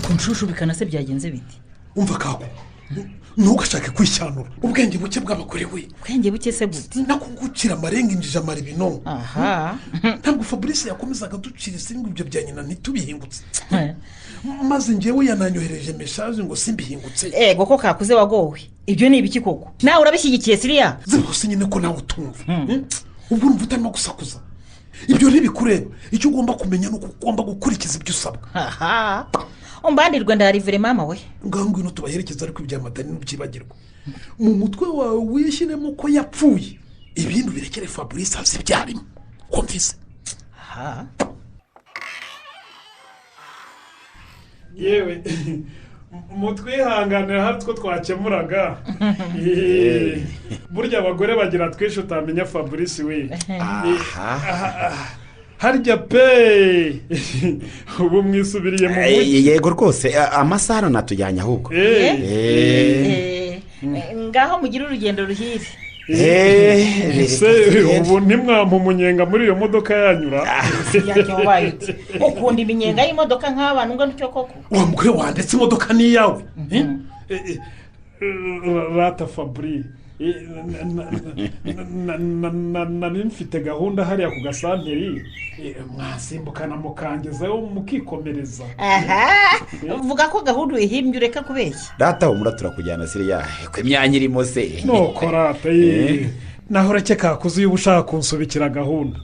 kunshushushubikana se byagenze biti umva kako ntugashake kwishanura ubwenge buke bw'abagore we ubwenge buke se gute nakugukira amarenga injije amara ibinono aha ntabwo Fabrice yakomezaga ducira isingo ibyo bya nyina ntitubihingutse maze njyewe yananyohereje message ngo simbihingutse ko kakuze wagowe ibyo ni ibiki koko nawe urabishyigikiye siriya zose nyine ko nawe utumva ubwo urumva utarimo gusakuza ibyo ntibikureba icyo ugomba kumenya ni uko ugomba gukurikiza ibyo usabwa aha umbandirwa ndarivire mama we ngaho ngwino tubaherekeza ariko ibya madarina byibagirwa mu mutwe wawe wishyiremo ko yapfuye ibindi birekere Fabrice azi ibyarimo kumvise aha yewe mutwihanganira hari two twakemuraga burya abagore bagira twinshi utamenya Fabrice we harya pe ubu mwisubiriye mu mujyi yego rwose amasaha aranatujyanye ahubwo ngaho mugire urugendo ruhire ubu ntimwampa umunyenga muri iyo modoka yanyura ukunda iminyenga y'imodoka nk'abantu ngo nicyo koko wa mugore wanditse imodoka ni iyawe rata Fabri nari mfite gahunda hariya ku gasanteri mwasimbukana mukangezayo mukikomereza aha uvuga ko gahunda uyihimbye ureka kubeshya data humura turakujyana siriya ko imyanya irimo se nuko rata naho urakeka kuzuye uba ushaka kunsubikira gahunda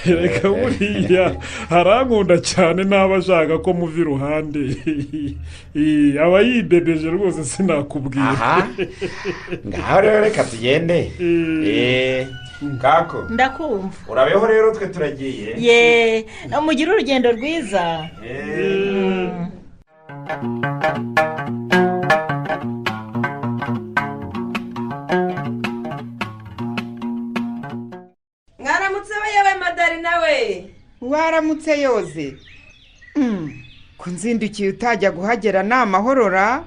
reka buriya harankunda cyane n'aba ashaka ko muva iruhande aba yidedeje rwose sinakubwira ngaho rero reka tugende kako ndakumva urabeho rero twe turagiye mugire urugendo rwiza mwaramutse we yewe madarina we waramutse yoze ko nzindukiye utajya guhagera ni amahorora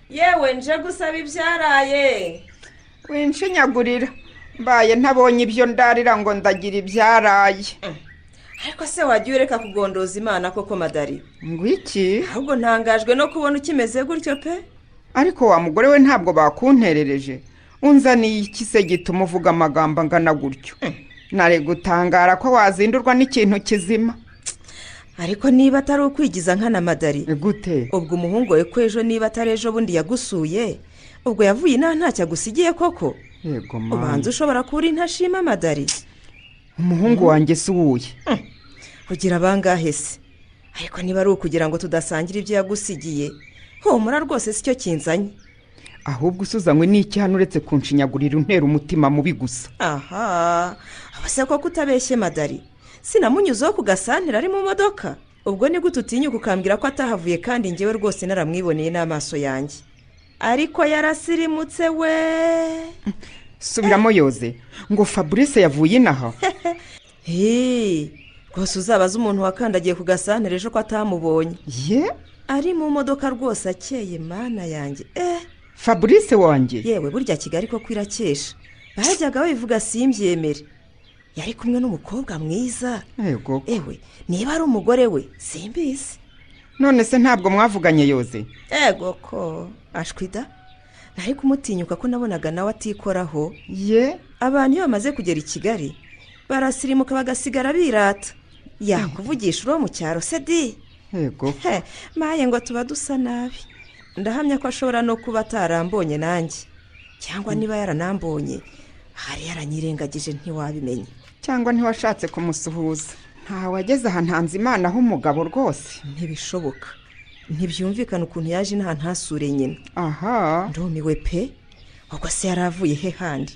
yewe nje gusaba ibyaraye winshinyagurira mbaye ntabonye ibyo ndarira ngo ndagira ibyaraye ariko se wajya ureka kugondoza imana koko madari ngo iki ahubwo ntangajwe no kubona ukimeze gutyo pe ariko wa mugore we ntabwo bakunterereje unzaniye iki se gituma uvuga amagambo angana gutyo nare gutangara ko wazindurwa n'ikintu kizima ariko niba atari ukwigiza nkana madari gute ubwo umuhungu we ko ejo niba atari ejo bundi yagusuye ubwo yavuye inaha ntacyo agusigiye koko yego mama ubanza ushobora kubura intashima madari. umuhungu wanjye si uwuye kugira bangahe se ariko niba ari ukugira ngo tudasangira ibyo yagusigiye humura rwose si cyo kinzanye. ahubwo usuzanywe n'iki hano uretse kunshinyagurira untera umutima mubi gusa. aha abase ko kutabeshye madari sinamunyuzeho ku gasantira ari mu modoka ubwo ni gute utinyuka ukambwira ko atahavuye kandi njyewe rwose naramwiboneye n'amaso yanjye ariko yarasirimutse we. subiramo yoze ngo Fabrice yavuye inaha. rwose uzabaza umuntu wakandagiye ku gasantira ejo ko atamubonye ye ari mu modoka rwose akeye mana yanjye. Fabrice wanjye yewe burya Kigali ko kwirakesha bajyaga babivuga simbyemere yari kumwe n'umukobwa mwiza. yego ewe niba ari umugore we simbizi. none se ntabwo mwavuganye yoze. ego ko ashwida nari kumutinyuka ko nabonaga nawe atikoraho. ye abantu iyo bamaze kugera i Kigali barasirimuka bagasigara birata yakuvugisha uwo mu cyaro se di. yego maye ngo tuba dusa nabi ndahamya ko ashobora no kuba atarambonye nanjye cyangwa niba yaranambonye hari yaranyirengagije ntiwabimenye cyangwa ntiwashatse kumusuhuza. ntawageze aha ntanze imana h'umugabo rwose. ntibishoboka ntibyumvikana ukuntu yaje inaha ntasure nyina. aha ndumiwe pe ubwo se yaravuye he handi.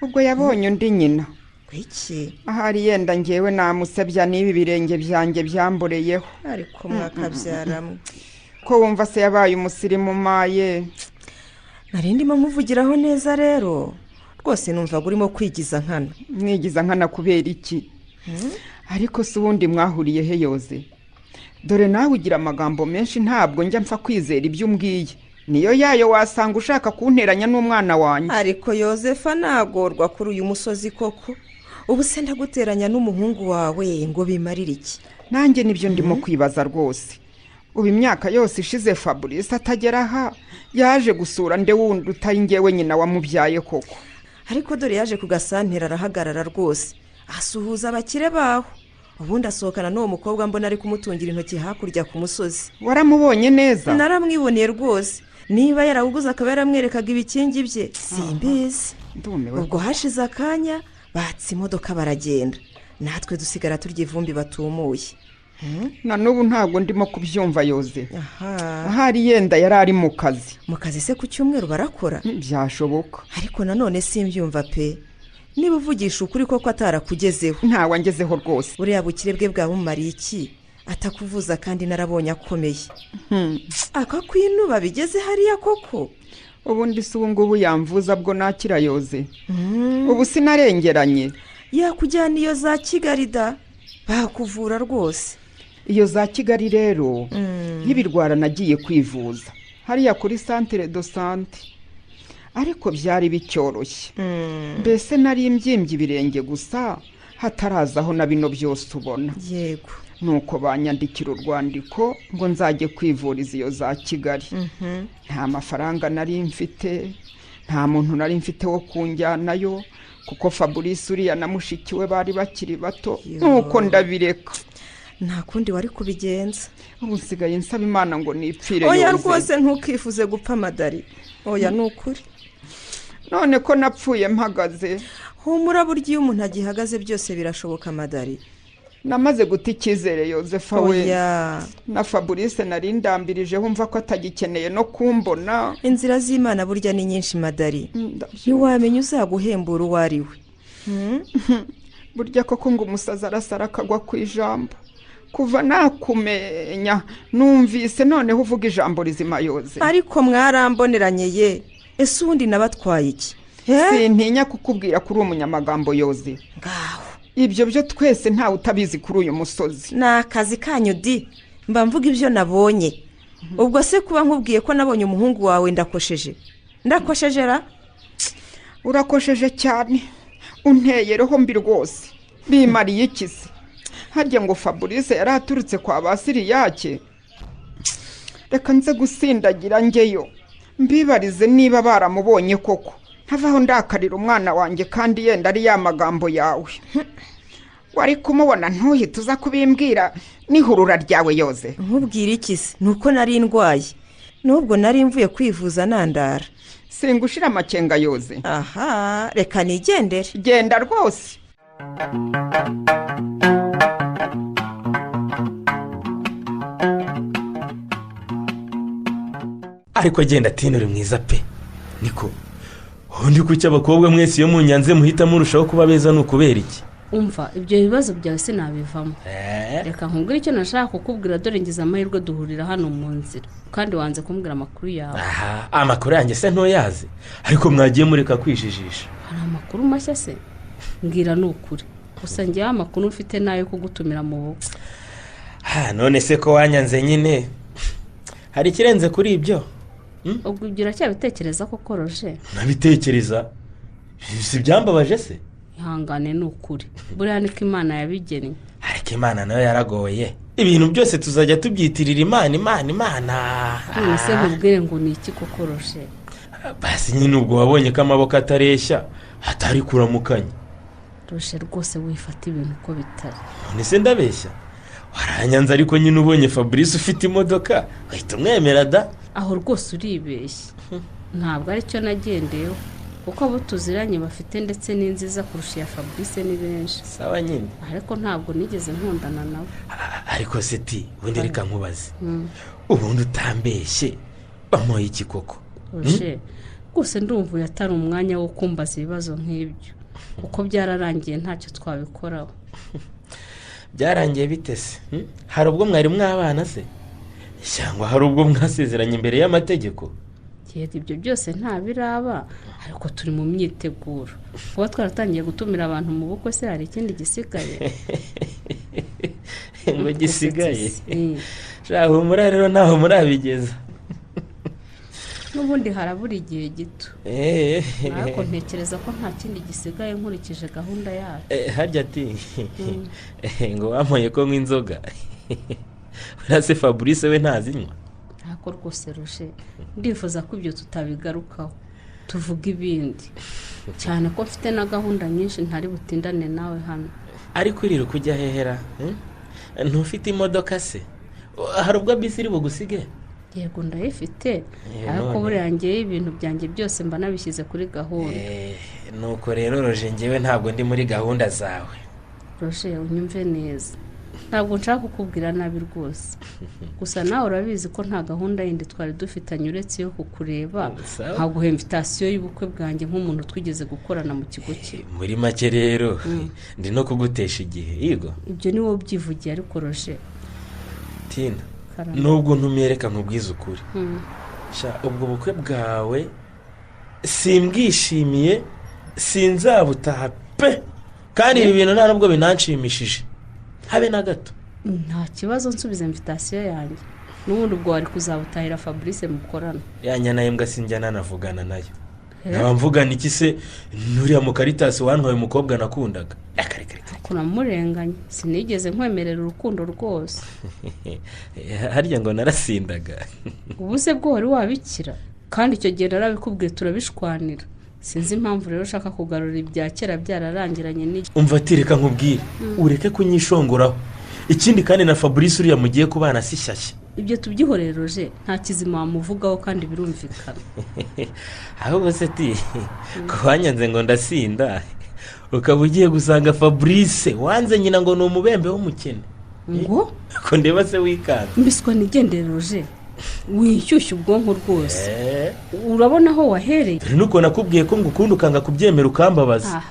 ubwo yabonye undi nyina. iki ahari yenda ngewe namusebya n'ibi birenge byanjye byamboreyeho. ariko mwakabyaramwe ko wumva se yabaye umusirimu maye. narindimo muvugiraho neza rero rwose numvaga urimo kwigiza nkana. mwigiza nkana kubera iki? ariko si ubundi mwahuriye he yoze? dore nawe ugira amagambo menshi ntabwo njya mpfa kwizera ibyo umbwiye. niyo yayo wasanga ushaka kunteranya n'umwana wanjye. ariko Yosefa nagorwa kuri uyu musozi koko ubu se ndaguteranya n'umuhungu wawe ngo bimarire iki? nanjye nibyo ndimo kwibaza rwose. ubu imyaka yose ishize Fabrice atagera aha yaje gusura nde wundi utari ngewe nyina wamubyaye koko. ariko dore yaje ku gasantira arahagarara rwose asuhuza abakire baho ubundi asohokana n'uwo mukobwa mbona ari kumutungira intoki hakurya ku musozi. waramubonye neza? naramwiboneye rwose niba yarawuguze akaba yaramwerekaga ibikingi bye simbizi. ubwo hashize akanya batse imodoka baragenda natwe dusigara turya ivumbi batumuye. na n'ubu ntabwo ndimo kubyumva yoze. ahari yenda yari ari mu kazi. mu kazi se ku cyumweru barakora? byashoboka ariko nanone simbyumva pe niba uvugisha ukuri koko atarakugezeho. ntawangezeho rwose. buriya bukire bwe bwamumariye iki atakuvuza kandi narabonye akomeye. akakwinuba bigeze hariya koko. ubundi si ubu ngubu yamvuza bwo nakira yoze. ubu sinarengeranye. yakujyana iyo za Kigali da bakuvura rwose. iyo za Kigali rero nk'ibirwara nagiye kwivuza hariya kuri centre de sante ariko byari bicyoroshye. mbese nari mbyimbye ibirenge gusa hatarazaho na bino byose ubona. yego nuko banyandikira urwandiko ngo nzajye kwivuriza iyo za Kigali. nta mafaranga nari mfite nta muntu nari mfite wo kunjyanayo kuko Fabrice uriya na mushiki we bari bakiri bato. nuko ndabireka. nta kundi wari kubigenza. ubu nsigaye nsaba imana ngo nipfire oya yoze. rwose ntukifuze gupfa madari. oya ni ukuri. none ko napfuye mpagaze. humura burya iyo umuntu agihagaze byose birashoboka madari. namaze guta icyizere Yosefa we. oya na Fabrice nari ndambirije wumva ko atagikeneye no kumbona. inzira z'Imana burya ni nyinshi madari. ntiwamenya uzaguhembura uwo ari we. burya koko ngo umusazi arasara akagwa ku ijambo. kuva nakumenya numvise noneho uvuga ijambo rizima yoze. ariko mwaramboneranye ye ese ubundi nabatwaye iki? sintinya kukubwira kuri umunyamagambo yoze. ngaho ibyo byo twese ntawe utabizi kuri uyu musozi. ni akazi kanyu di mba mvuga ibyo nabonye. ubwo se kuba nkubwiye ko nabonye umuhungu wawe ndakosheje ra? urakosheje cyane unteye roho mbi rwose. bimariye iki se? harya ngo Fabrice yari aturutse kwa Basiriyake. reka nze gusindagira njyeyo mbibarize niba baramubonye koko ntavaho ndakarira umwana wanjye kandi yenda ari ya magambo yawe. wari kumubona ntuhite uza kubimbwira n'ihurura ryawe yoze. nkubwira iki se? nuko nari ndwaye n'ubwo nari mvuye kwivuza nandara singushira amakenga yoze. aha reka nigendere. genda rwose. ariko agenda Tina uri mwiza pe. niko ubundi kuki abakobwa mwese iyo munyanze muhita murushaho kuba beza ni ukubera iki? umva ibyo bibazo byawe sinabivamo. reka nkubwire icyo nashaka kukubwira, dore ngize amahirwe duhurira hano mu nzira kandi wanze kumbwira amakuru yawe. aha amakuru yanjye se ntoyazi, ariko mwagiye mureka kwijijisha. hari amakuru mashya se? mbwira ni ukuri, gusa ngewe amakuru ufite nayo kugutumira mu bukwe. none se ko wanyanze nyine hari ikirenze kuri ibyo? ubwo ibyo uracyabitekereza ko koroje? nabitekereza, si byambabaje se? ihangane ni ukuri, buriya niko imana yabigennye. ariko imana nayo yaragoye, ibintu byose tuzajya tubyitirira imana. none se nkubwire ngo ni iki ko koroje? basi nyine ubwo wabonye ko amaboko atareshya atari kuramukanya. roje rwose wifata ibintu uko bitari. none se ndabeshya? waranyanze ariko nyine ubonye Fabrice ufite imodoka wahita umwemera da? aho rwose uribeshya, ntabwo aricyo nagendeyeho, kuko abo tuziranye bafite ndetse n'inziza kurusha iya Fabrice ni benshi. sawa nyine, ariko ntabwo nigeze nkundana nabo. ariko se ti ubundi reka nkubaze, ubundi utambeshye bamuha iki koko? roje rwose ndumva uyu atari umwanya wo kumbaza ibibazo nk'ibyo, kuko byararangiye ntacyo twabikoraho. byarangiye bite se? hari ubwo mwari mwabana se, cyangwa hari ubwo mwasezeranye imbere y'amategeko? yego ibyo byose ntabiraba, ariko turi mu myiteguro. kuba twaratangiye gutumira abantu mu bukwe se hari ikindi gisigaye? ngo gisigaye? shaka humura rero ntaho murabigeza. n'ubundi harabura igihe gito, ariko ntekereza ko nta kindi gisigaye nkurikije gahunda yacu. harya ati ngo wamuye ko nk'inzoga urase Fabrice we ntazinywa? ariko rwose roje ndifuza ko ibyo tutabigarukaho, tuvuga ibindi, cyane ko mfite na gahunda nyinshi ntari butindane nawe hano. ariko urira kujya hehera? ntufite imodoka se? hari ubwo bisi iri bugusige? yego ndayifite, ariko buriya ngewe ibintu byanjye byose mba nabishyize kuri gahunda. nuko rero roje ngewe ntabwo ndi muri gahunda zawe. roje unyumve neza, ntabwo nshaka kukubwira nabi rwose, gusa nawe urabizi ko nta gahunda yindi twari dufitanye uretse iyo kukureba nkaguha invitasiyo y'ubukwe bwanjye nk'umuntu twigeze gukorana mu kigo cye. muri make rero ndi no kugutesha igihe. yego ibyo ni wowe ubyivugiye, ariko roje Tina nubwo ntumwereka nkubwize ukuri, ubwo bukwe bwawe simbwishimiye, sinzabutaha pe, kandi ibi bintu nta nubwo binanshimishije habe na gato. nta kibazo, nsubiza invitasiyo yanjye, n'ubundi ubwo wari kuzabutahira Fabrice mukorana. yanyana yembwa sinjya nanavugana nayo. nkaba mvugana iki se nuriya mu Karitasi wantwaye umukobwa nakundaga? kunamurenganya, sinigeze nkwemerera urukundo rwose. harya ngo narasindaga? ubu se bwo wari wabikira, kandi icyo gihe narabikubwiye turabishwanira. sinzi impamvu rero ushaka kugarura ibya kera byararangiranye n'iki. umva ati reka nkubwire, ureke kunyishongoraho. ikindi kandi na Fabrice uriya mugiye kubana si shyashya. ibyo tubyihorere roje, nta kizima wamuvugaho kandi birumvikana. ahubwo se ti ko wanyanze ngo ndasinda ukaba ugiye gusanga Fabrice wanze nyina ngo ni umubembe w'umukene ngo ko ndeba se wikanda? mbiswa nigendere roje, wishyushye ubwonko rwose. urabona aho wahereye? dore nuko nakubwiye ko ngukunda ukanga kubyemera ukambabaza.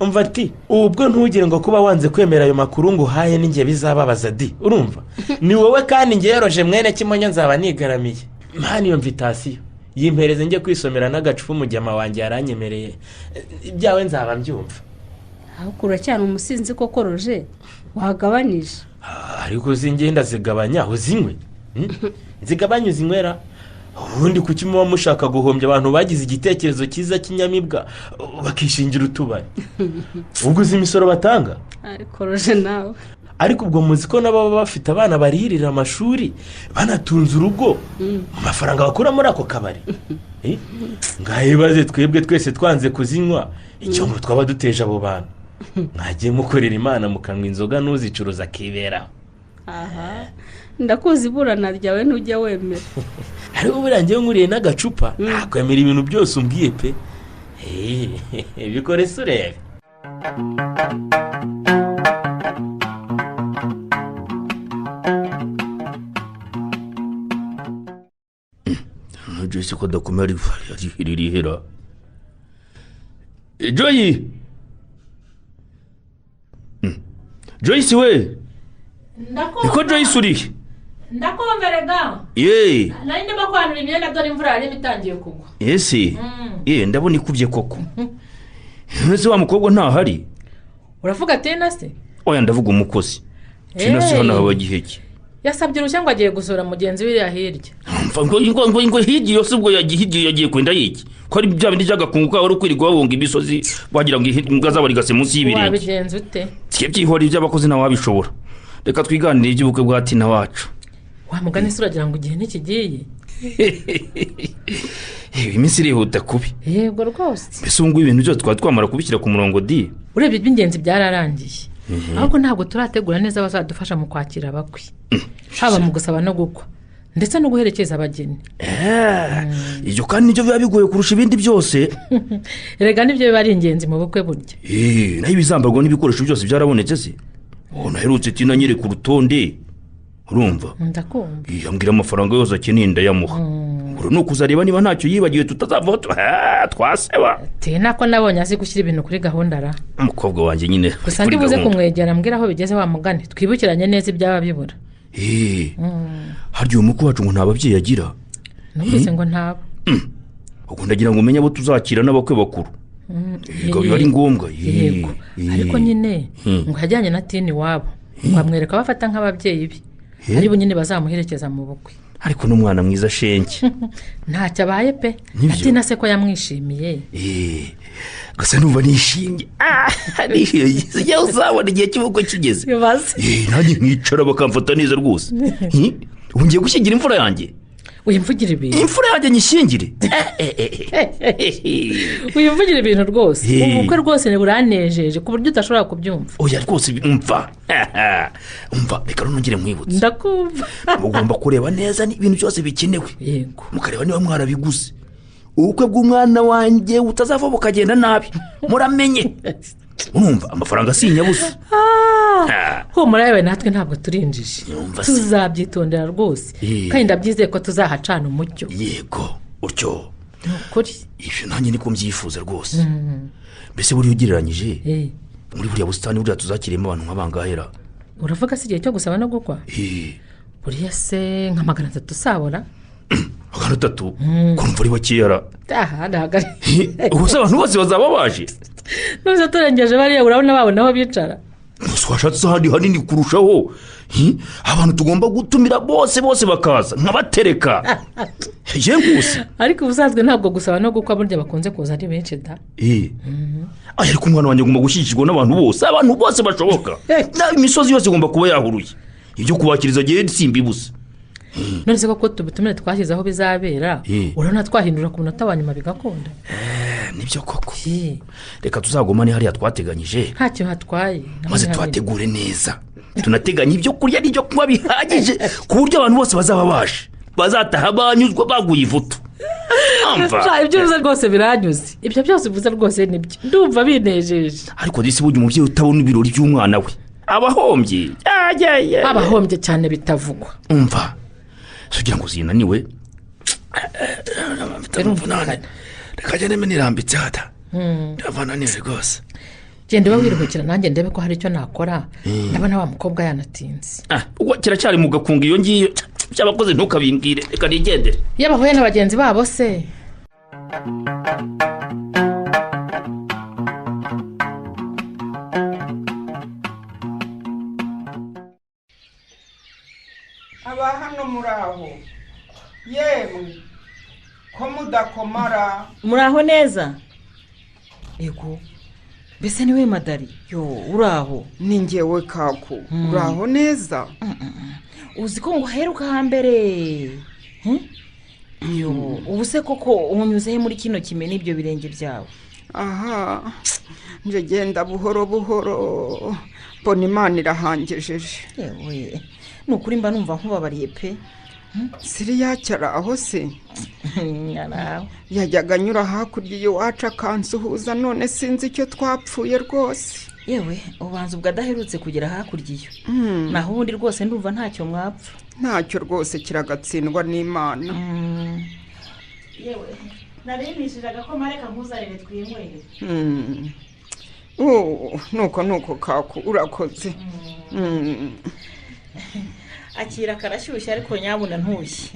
umva ati ubwo ntugire ngo kuba wanze kwemera ayo makuru ngo uhaye n'ingiye bizababaza di, urumva? ni wowe kandi ngiye roje mwene Kimonyo nzaba nigaramiye. mpana iyo invitasiyo yimpereze njye kwisomera n'agacupa umujyama wanjye yaranyemereye, ibyawe nzaba mbyumva. ahubwo uracyari umusinzi koko roje, wagabanije. ariko uzingenda zigabanya uzinywe, zigabanya uzinywera. ubundi kuki muba mushaka guhombya abantu bagize igitekerezo cyiza cy'inyamibwa bakishingira utubari? ubwo uzi imisoro batanga? ariko roje nawe. ariko ubwo muzi ko nabo baba bafite abana barihirira amashuri banatunze urugo mu mafaranga bakura muri ako kabari. ngahibaze twebwe twese twanze kuzinywa icyo ngo twaba duteje abo bantu. mwagiye mukorera Imana mukanywa inzoga n'uzicuruza akiberaho. ndakuzi iburana ryawe ntujya wemera. ariko burangiye nkuriye n'agacupa nakwemera ibintu byose umbwiye pe. bikore se urebe. Joyce ko dakumari rihera. Joyi. Joyce we. Niko Joyce uri. ndakumverega. Nari ndimo kwanura imyenda dore imvura yari itangiye kugwa. Ese. Ndabona ikubye koko. Ese wa mukobwa ntahari. Uravuga Tina se? Oya ndavuga umukozi. Tina se hano haba giheke. Yasabye urushya ngo agiye gusura mugenzi we hirya. ngo hirya yose ubwo yagiye kwenda yiki ko ari bya bindi byagakunguka wari ukwirirwa wabonga imisozi wagira ngo imbwa zabarigase munsi y'ibirenge. Wabigenze ute? Byihora iby'abakozi nawe wabishobora. Reka twiganire iby'ubukwe bwa Tina wacu. Wa mugani se uragira ngo igihe ntikigiye? Iminsi irihuta kubi. Yego rwose. Mbese ubu ibintu byose twamara kubishyira ku murongo di. Urebye iby'ingenzi byararangiye. Ahubwo ntabwo turategura neza bazadufasha mu kwakira abakwe. Haba mu gusaba no gukwa ndetse no guherekeza abageni. Ibyo kandi nibyo biba bigoye kurusha ibindi byose. Erega nibyo biba ari ingenzi mu bukwe burya. Naho ibizambarwa n'ibikoresho byose byarabonetse se. Naherutse Tina nyereka urutonde. Urumva? Ndakumva. Yambwira amafaranga yose akeneye ndayamuha. No kuzareba niba ntacyo yibagiwe tutazava twaseba. Tina ko nabonye azi gushyira ibintu kuri gahunda ra. Umukobwa wanjye nyine. Gusa ndibuze kumwegera ambwira aho bigeze wa mugani twibukiranye neza ibyaba bibura. Harya umukwe wacu ngo nta babyeyi agira. Numvise ngo ntabo. Ubwo ndagira ngo umenye abo tuzakira n'abakwe bakuru. Yego biba ari ngombwa. Yego. Ariko nyine ngo hajyanye na Tini wabo. Bamwereka bafata nk'ababyeyi be. Aribo nyine bazamuherekeza mu bukwe. Ariko n'umwana mwiza shenke. Ntacyo abaye pe. Ati na se ko yamwishimiye. Gusa numva nishimye. Nishimye uzabona igihe cy'ubukwe kigeze. Nanjye nkicara bakamfata neza rwose. Ubu ngiye gushyingira imfura yanjye. Uyimvugira ibintu. Imfura yanjye nyishyingire. Uyimvugira ibintu rwose. Ubukwe rwose ni buranejeje ku buryo udashobora kubyumva. Oya rwose umva. Reka nongere mwibutse. Ndakumva. Mugomba kureba neza ibintu byose bikenewe. Yego. Mukareba niba mwarabiguze. Ubukwe bw'umwana wanjye utazava bukagenda nabi. Muramenye. Urumva amafaranga sinyabusa. Humura yewe natwe ntabwo turinjije. Tuzabyitondera rwose. Kandi ndabyizeye ko tuzahacana umucyo. Yego utyo. Nukuri. Ibyo nanjye niko mbyifuza rwose. Mbese buri ugereranyije. Muri buriya busitani buriya tuzakiremo abantu nk'abangahera. Uravuga se igihe cyo gusaba no gukwa? Buriya se nka 300 sabora? 300 kumva ari bakiyara. Ndagari. Ubuse abantu bose bazaba baje. Nuza turengeje bariya urabona babona aho bicara. Twashatse ahandi hanini kurushaho. Abantu tugomba gutumira bose bakaza nkabatereka. Gusa. Ariko ubuzazwe ntabwo gusaba no gukwa burya bakunze kuza ari benshi da. Ariko umwana wanjye agomba gushyigikirwa n'abantu bose bashoboka. Nawe imisozi yose igomba kuba yahuruye. Ibyo kubakiriza gihe simbibuze. None se koko tubitumire twashyize aho bizabera. Urabona twahindura ku munota wa nyuma bigakunda. Nibyo koko. Reka tuzagomane hariya twateganyije. Ntacyo hatwaye. Maze twategure neza. Tunateganya ibyo kurya n'ibyo kunywa bihagije ku buryo abantu bose bazaba baje. Bazataha banyuzwa baguye ivutu. Ibyo biza rwose biranyuze. Ibyo byose bivuze rwose nibyo. Ndumva binejeje. Ariko disi burya umubyeyi utabona ibirori by'umwana we. Abahombye. Abahombye cyane bitavugwa. Umva. Sugira ngo zinaniwe. Reka jya neme nirambitse hata. Ndavana neza rwose. Genda wiruhukira nanjye ndebe ko hari icyo nakora. Ndabona wa mukobwa yanatinze. Ubwo kiracyari mu gakunga iyo ngiyo cy'abakoze ntukabimbwire. Reka nigendere. Yabahuye n'abagenzi babo se. Aba hano muraho. Yemwe. Ko mudakomara. Muraho neza. Yego. Bese niwe Madari. Yo uraho. Ni njyewe Kaku. Uraho neza. Uzi ko ngo heruka hambere. Yo ubuse koko unyuze muri kino kimene ibyo birenge byawe. Aha. Nje genda buhoro buhoro. Pona Imana irahangejeje. Yewe. ni ukuri mba numva nkubabariye pe. siriya cyari aho se Nyarawe. yajyaga anyura hakurya iwacu akansuhuza none sinzi icyo twapfuye rwose. yewe ubanza ubwo adaherutse kugera hakurya iyo naho ubundi rwose ndumva ntacyo mwapfa. ntacyo rwose kiragatsindwa n'Imana. yewe narimishiraga ko mareka nkuzarire twinywere. nuko kaku urakoze. akira karashyushye ariko nyabuna ntushye.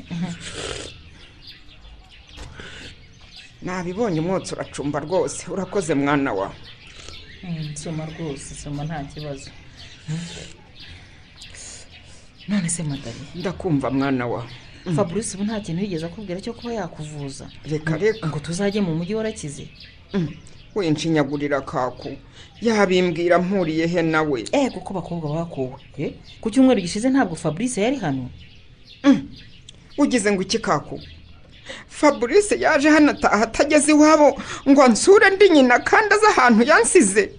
nabibonye umwotsi uracumba rwose urakoze mwana wa. soma rwose soma nta kibazo. none se madari ndakumva mwana wa. Fabrice ubu nta kintu yigeze akubwira cyo kuba yakuvuza. reka ngo tuzajye mu mujyi warakize. winshinyagurira kaku yabimbwira mpuriye he nawe. kuko bakobwa bakuwe ku cyumweru gishize ntabwo Fabrice yari hano. ugize ngo iki kaku? Fabrice yaje hano ataha atageze iwabo ngo ansure ndi nyina kandi aza ahantu yansize.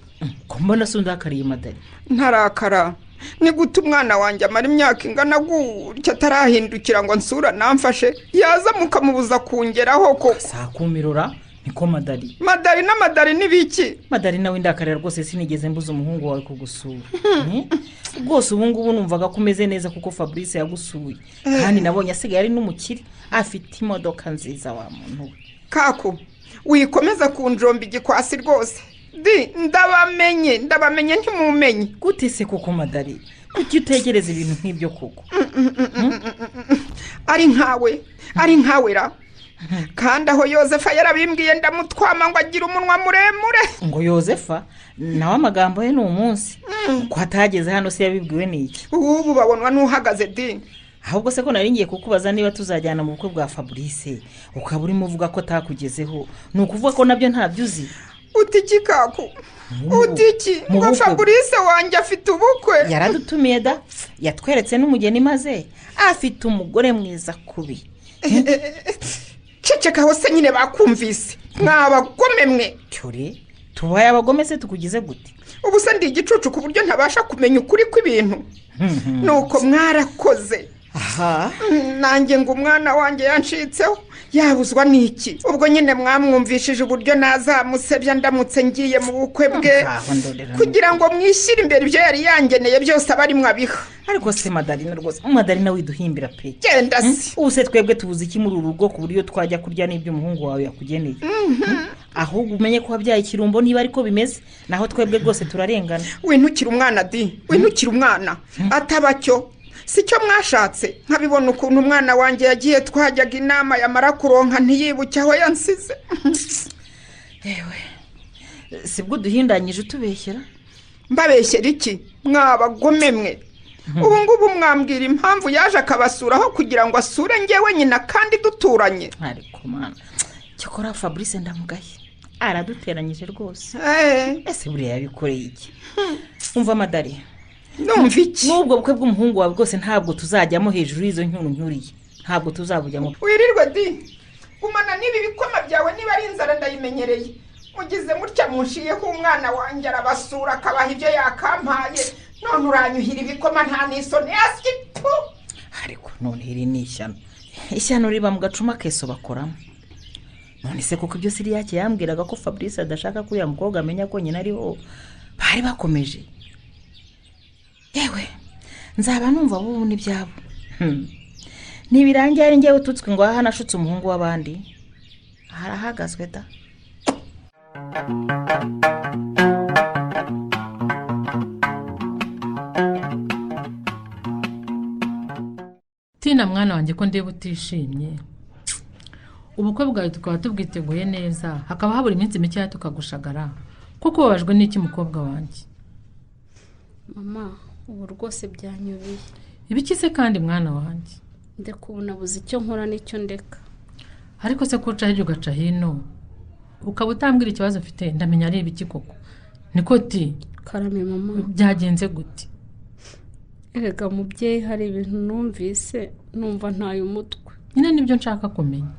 ko mbona se undakariye madari. ntarakara ni gute umwana wanjye amara imyaka ingana gutya atarahindukira ngo ansura namfashe yaza mukamubuza kungeraho koko. sakumirura niko madari. madari n'ibiki? madari nawe ndakarira rwose sinigeze mbuza umuhungu wawe kugusura. rwose ubu ngubu numvaga ko umeze neza kuko Fabrice yagusuye kandi nabonye asigaye ari n'umukire afite imodoka nziza wa muntu we. kaku wikomeza kunjomba igikwasi rwose. ndabamenye ntimumenye. gute se kuko madari kuki utegereza ibintu nk'ibyo kuko? ari nkawe ra. kandi aho Yozefa yarabimbwiye ndamutwama ngo agire umunwa muremure. ngo Yozefa nawe amagambo ye ni umunsi ko atageze hano se yabibwiwe n'iki? ubu babonwa n'uhagaze di. ahubwo se ko nari ngiye kukubaza niba tuzajyana mu bukwe bwa Fabrice ukaba urimo uvuga ko atakugezeho ni ukuvuga ko nabyo ntabyo uzi. utiki kaku utiki ngo Fabrice wanjye afite ubukwe. yaradutumiye da yatweretse n'umugeni maze afite umugore mwiza kubi. ceceka hose nyine bakumvise mwabagome mwe. cyore tubaye abagome se tukugize gute? ubu se ndi igicucu ku buryo ntabasha kumenya ukuri kw'ibintu. nuko mwarakoze. nanjye ngo umwana wanjye yancitseho yabuzwa n'iki? ubwo nyine mwamwumvishije uburyo nazamusebya ndamutse ngiye mu bukwe bwe kugira ngo mwishyire imbere ibyo yari yangeneye byose aba ari mwabiha. ariko se madarina rwose madarina widuhimbira pe. genda se. ubu se twebwe tubuze iki muri uru rugo ku buryo twajya kurya n'ibyo umuhungu wawe yakugeneye? ahubwo umenye ko wabyaye ikirumbo niba ariko bimeze naho twebwe rwose turarengana. wintukira umwana di wintukira umwana atabacyo si cyo mwashatse. nkabibona ukuntu umwana wanjye yagiye twajyaga inama yamara kuronka ntiyibuke aho yansize. yewe sibwo duhindanyije utubeshyera. mbabeshyera iki mwabagome mwe? ubu ngubu mwambwira impamvu yaje akabasuraho kugira ngo asure ngewe nyina kandi duturanye. ariko mana cyokora Fabrice ndamugaye araduteranyije rwose. ese buriya yabikoreye iki? umva madari numva iki? n'ubwo bukwe bw'umuhungu wawe bwose ntabwo tuzajyamo hejuru y'izo nkuru nkuriye ntabwo tuzabujyamo. wirirwe di umana n'ibi bikoma byawe niba ari inzara ndayimenyereye. mugize mutya munshiyeho umwana wanjye arabasura akabaha ibyo yakampaye none uranyuhira ibikoma nta n'isoni yasitu. ariko none iri ni ishyano riba mu gacuma keso bakoramo. none se kuko ibyo siri yake yambwiraga ko Fabrice adashaka ko uyu mukobwa amenya ko nyina ariho bari bakomeje. yewe nzaba numva bubu n'ibyabo. ntibirangiye ari ngewe ututswe ngo aha nashutse umuhungu w'abandi harahagazwe da. tina mwana wanjye ko ndeba utishimye. ubukwe bwawe tukaba tubwiteguye neza hakaba habura iminsi mikeya tukagushagara kuko ubabajwe n'iki mukobwa wanjye? mama ubu rwose byanyubiye. ibiki se kandi mwana wanjye? ndekubona buze icyo nkora n'icyo ndeka. ariko se ko uca hirya ugaca hino ukaba utambwira ikibazo ufite ndamenya ari ibiki koko? niko ti karame mama byagenze gute? erega mubyeyi hari ibintu numvise numva ntaye umutwe. nyine nibyo nshaka kumenya.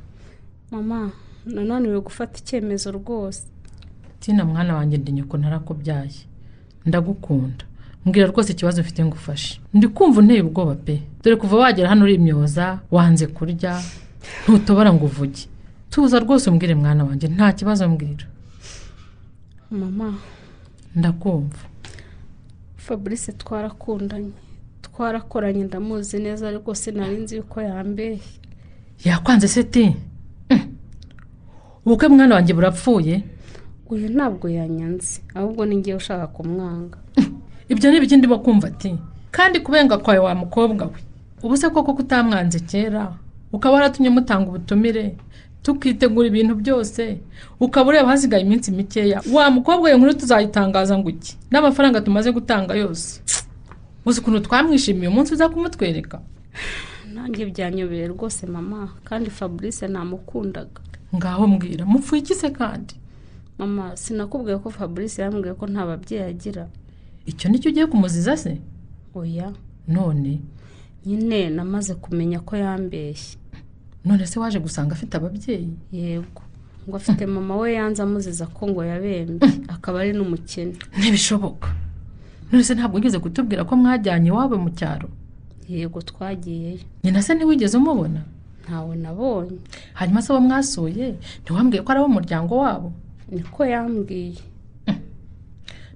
mama nananiwe gufata icyemezo rwose. tina mwana wanjye ndi nyoko narakubyaye ndagukunda mbwira rwose ikibazo ufite ngo ufashe ndi kumva unteye ubwoba pe dore kuva wagera hano uri imyoza wanze kurya ntutobora ngo uvuge tuza rwose umbwire mwana wanjye nta kibazo mbwira. mama ndakumva. Fabrice twarakundanye twarakoranye ndamuzi neza ariko sinari nzi yuko yambeshye. yakwanze se ti ubukwe mwana wanjye burapfuye. uyu ntabwo yanyanze ahubwo ni ngiye ushaka kumwanga. ibyo ni ibiki ndimo kumva ati kandi kubenga kwawe wa mukobwa we ubu se koko kutamwanze kera ukaba waratumye mutanga ubutumire tukitegura ibintu byose ukaba ureba hasigaye iminsi mikeya wa mukobwa iyo nkuru tuzayitangaza ngo iki n'amafaranga tumaze gutanga yose uzi ukuntu twamwishimiye umunsi uza kumutwereka. nanjye byanyobeye rwose mama kandi Fabrice namukundaga. ngaho mbwira mupfuye iki se kandi? mama sinakubwiye ko Fabrice yambwiye ko nta babyeyi agira. icyo nicyo ugiye kumuziza se? oya none nyine namaze kumenya ko yambeshye. none se waje gusanga afite ababyeyi? yego ngo afite mama we yanze amuziza ko ngo yabembye akaba ari n'umukene. ntibishoboka. none se ntabwo ugeze kutubwira ko mwajyanye iwawe mu cyaro? yego twagiyeyo. nyina se ntiwigeze umubona? ntawe nabonye. hanyuma se abo mwasuye ntiwambwiye ko ari abo muryango wabo? niko yambwiye.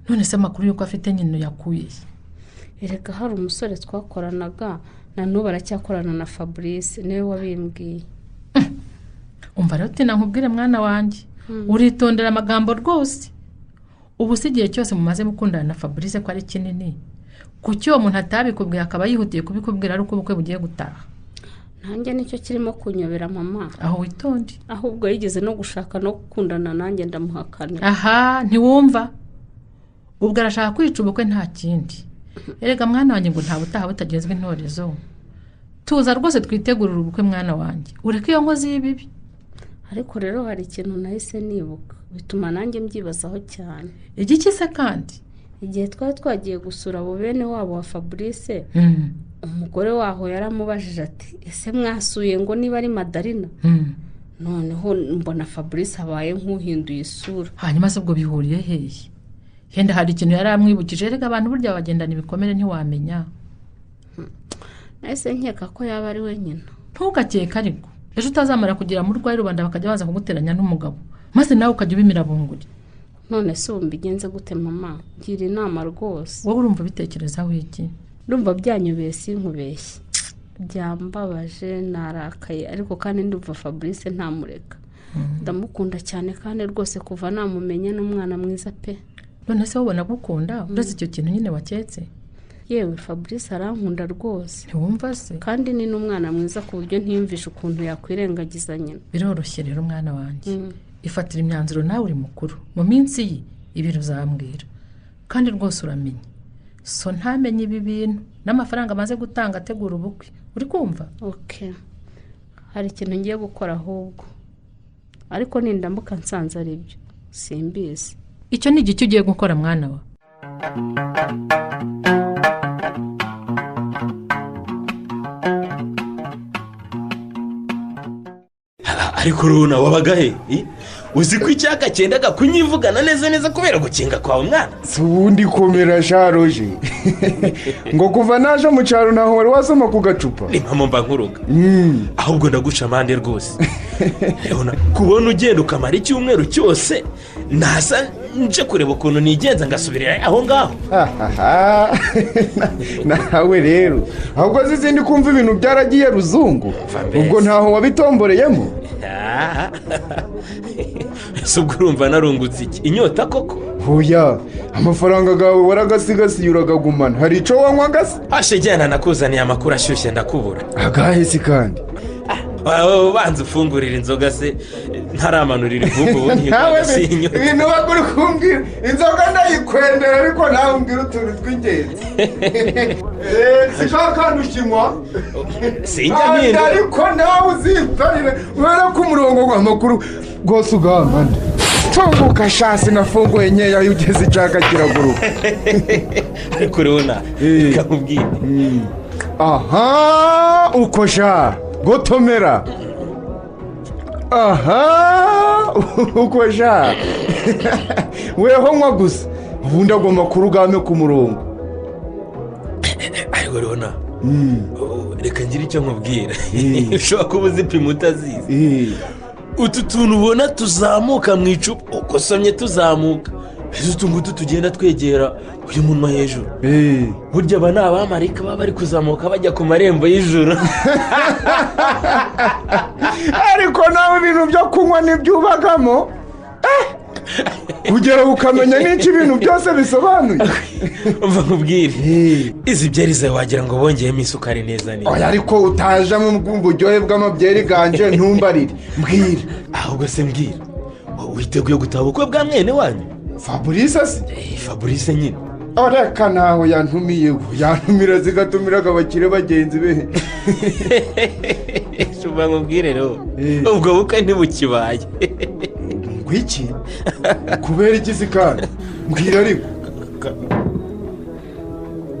none se amakuru y'uko afite nyina yakuye? erega hari umusore twakoranaga na n'ubu aracyakorana na Fabrice niwe wabimbwiye. umva rero tina nkubwire mwana wanjye uritondera amagambo rwose. ubu si igihe cyose mumaze mukundana na Fabrice ko ari kinini kuki uwo muntu atabikubwiye akaba yihutiye kubikubwira ari uko ubukwe bugiye gutaha? nanjye nicyo kirimo kunyobera mama. aho witonde. ahubwo yigeze no gushaka no gukundana nanjye ndamuhakana. aha ntiwumva ubwo arashaka kwica ubukwe nta kindi. erega mwana wanjye ngo nta butaha butagezwe intorezo. tuza rwose twitegurira ubukwe mwana wanjye ureke iyo nkozi y'ibibi. ariko rero hari ikintu nahise nibuka bituma nanjye mbyibazaho cyane. igiki se kandi? igihe twari twagiye gusura abo bene wabo wa Fabrice umugore waho yaramubajije ati ese mwasuye ngo niba ari Madarina? noneho mbona Fabrice abaye nk'uhinduye isura. hanyuma se ubwo bihuriye hehe? yenda hari ikintu yari amwibukije. erega abantu burya bagendana ibikomere ntiwamenya. nahise nkeka ko yaba ari we nyina. ntugakeke ariko ejo utazamara kugera mu rwayi rubanda bakajya baza kuguteranya n'umugabo maze nawe ukajya ubimira bunguri. none se ubu mbigenze gute mama? ngira inama rwose. wowe urumva bitekerezaho iki? ndumva byanyobeye sinkubeshye byambabaje narakaye ariko kandi ndumva Fabrice ntamureka. ndamukunda cyane kandi rwose kuva namumenye n'umwana mwiza pe. none se wabona gukunda uretse icyo kintu nyine waketse? yewe Fabrice arankunda rwose. ntiwumva se? kandi ni n'umwana mwiza ku buryo ntiyumvishe ukuntu yakwirengagiza nyina. biroroshye rero mwana wanjye ifatira imyanzuro nawe uri mukuru mu minsi ye ibiri uzambwira kandi rwose uramenya so ntamenye ibi bintu n'amafaranga amaze gutanga ategura ubukwe uri kumva? okay hari ikintu ngiye gukora ahubwo ariko nindambuka nsanze ari byo simbizi. icyo ni igiki ugiye gukora mwana wa? ariko runa wabaga he? uzi ko icyaka cyendaga kunyivugana neza kubera gukinga kwawe mwana. si ubundi komera sharoje ngo kuva naje mu cyaro ntaho wari wasoma ku gacupa. ni mpamvu mba nkuruga ahubwo ndaguca amande rwose. kubona ugenda ukamara icyumweru cyose ntasa nje kureba ukuntu nigenza ngasubirira aho ngaho. nawe rero ahubwo zizindi kumva ibintu byaragiye ruzungu ubwo ntaho wabitomboreyemo. ese ubwo urumva narungutse iki inyota koko? hoya amafaranga gawe waragasigasiye uragagumana hari icyo wanywaga se? hashegera nakuzaniye amakuru ashyushye ndakubura. agahese kandi banza ufungurira inzoga se ntaramanurira ivugo ubundi ibintu bagura kumbwira inzoga ndayikwendera ariko nawe umbwira utuntu tw'ingenzi. sishaka kandi ukinywa sinjya mpinda ariko nawe uzitarire ubera ko umurongo w'amakuru rwose ugahamana tunguka shasi nafunguye nkeya iyo ugeze icyaka kiraguruka. ariko rero reka nkubwire aha uko sha gotomera aha uko sha weho nywa gusa ubundi agomba kurugame ku murongo. ariko rero reka ngire icyo nkubwira ushobora kuba uzipima utazizi utu tuntu ubona tuzamuka mu icupa uko usomye tuzamuka utu ngutu tugenda twegera uyu munwa hejuru burya aba ni abamarayika baba bari kuzamuka bajya ku marembo y'ijuru ariko nawe ibintu byo kunywa ntibyubagamo kugera ukamenya n'icyo ibintu byose bisobanuye umva nkubwire izi byeri zawe wagira ngo bongeyemo isukari neza neza oya ariko utajamo ubw'uburyohe bw'amabyeri ganje ntumbarire mbwira ahubwo se mbwira witeguye gutaha ubukwe bwa mwene wanyu Fabrice se Fabrice nyine reka ntaho yantumiyeho yantumira zigatumiraga abakire bagenzi be shumba nkubwire rero ubwo bukwe ntibukibaye ngwiki kubera iki se kandi mbwira ariko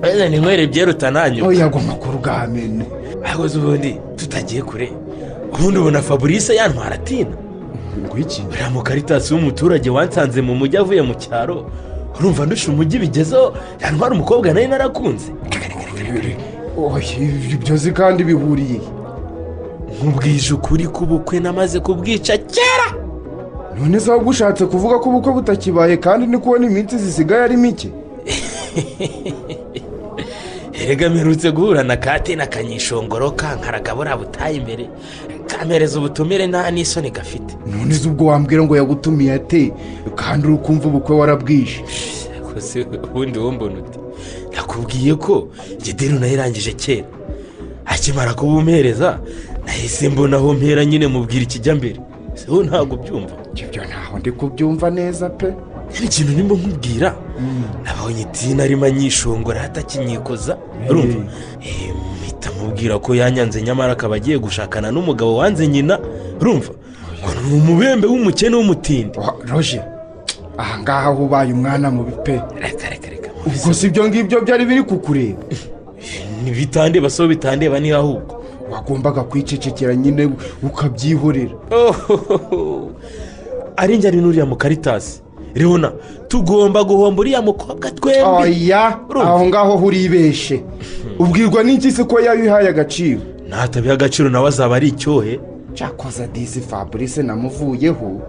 wenda ni nkwere byeruta nanyu oya ngo makuru gamene ahubwo ubundi tutagiye kure ubundi ubona Fabrice yantwara atina ngwiki uriya mukaritasi w'umuturage wansanze mu mujyi avuye mu cyaro urumva ndusha umujyi bigezeho yantwara umukobwa nawe narakunze ibyo zi kandi bihuriye nkubwije ukuri k'ubukwe namaze kubwica kera none se ahubwo ushatse kuvuga ko ubukwe butakibaye kandi ni kubona iminsi zisigaye ari mike erega mperutse guhura na kate na kanyishongoro kankaraga buriya butaye imbere kamereza ubutumire nta n'isoni gafite none se ubwo wambwira ngo yagutumiye ate kandi uri kumva ubukwe warabwishe gusa ubundi wombona uti nakubwiye ko igideni nayirangije kera akimara kubumuhereza nahise mbona aho mpera nyine mubwira ikijya mbere wowe ntabwo ubyumva ibyo ntaho ndi kubyumva neza pe ikintu nimba nkubwira nabonye itina arimo anyishongora hatakinyikoza urumva mpita mubwira ko yanyanze nyamara akaba agiye gushakana n'umugabo wanze nyina urumva ni umubembe w'umukene w'umutindi roje ahangaha ubaye umwana mubi pe reka ubwo si ibyo ngibyo byari biri kukureba ntibitandeba so bitandeba niho ahubwo wagombaga kwicecekera nyine ukabyihorera ari njye ari n'uriya mukaritasi rero tugomba guhomba uriya mukobwa twembi oya aho ngaho uribeshe ubwirwa n'iki se ko yabihaye agaciro ntatabiha agaciro nawe azaba ari icyohe cyakoze disi Fabrice namuvuyeho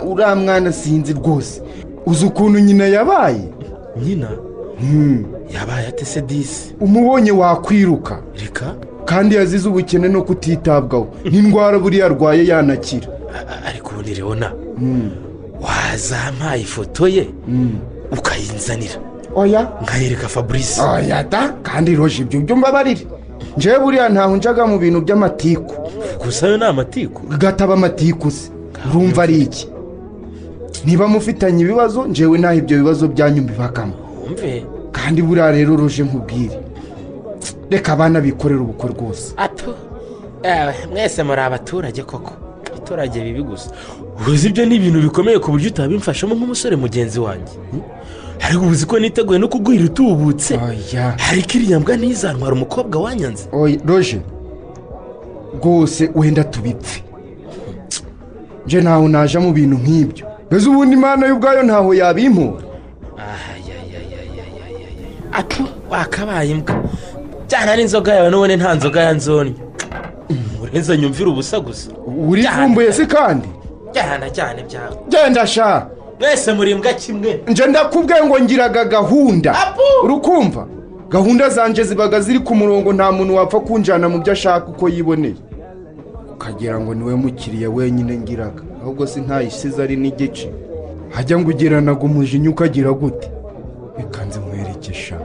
uriya mwana sinzi rwose uzi ukuntu nyina yabaye nyina yabaye ate se disi umubonye wakwiruka reka kandi yazize ubukene no kutitabwaho n'indwara buriya arwaye yanakira ariko ubundi rero wazampaye ifoto ye ukayinzanira oya nkayereka Fabrice oya da kandi roje ibyo byumva barire njyewe buriya ntaho njaga mu bintu by'amatiku gusa yo ni amatiku gataba amatiku se urumva ari iki niba mufitanye ibibazo njyewe naho ibyo bibazo byanyu mbibagamo wumve kandi buriya rero roje nkubwire reka abana bikorera ubukwe rwose ato mwese muri abaturage koko abaturage bibi gusa uzi ibyo ni ibintu bikomeye ku buryo utabimfashamo nk'umusore mugenzi wanjye ariko uzi ko niteguye no kuguhira utubutse ariko iriya mbwa ntizantwara umukobwa wanyanze roje rwose wenda tubipfe nje ntaho naje mu bintu nk'ibyo mbese ubundi imana y'ubwayo ntaho yabimpura ato wakabaye imbwa cyane n'inzoga yawe none nta nzoga ya nzonye urenze nyumvira ubusa gusa urivumbuye se kandi cyane byawe genda sha mwese muri imbwa kimwe nje ndakubwiye ngo ngiraga gahunda urukumva gahunda zanje zibaga ziri ku murongo nta muntu wapfa kunjyana mu byo ashaka uko yiboneye ukagira ngo niwe mukiriya wenyine ngiraga ahubwo si ntayisize ari n'igice hajya ngo ugeranaga umujinya ukagira gute reka nze mwerekesha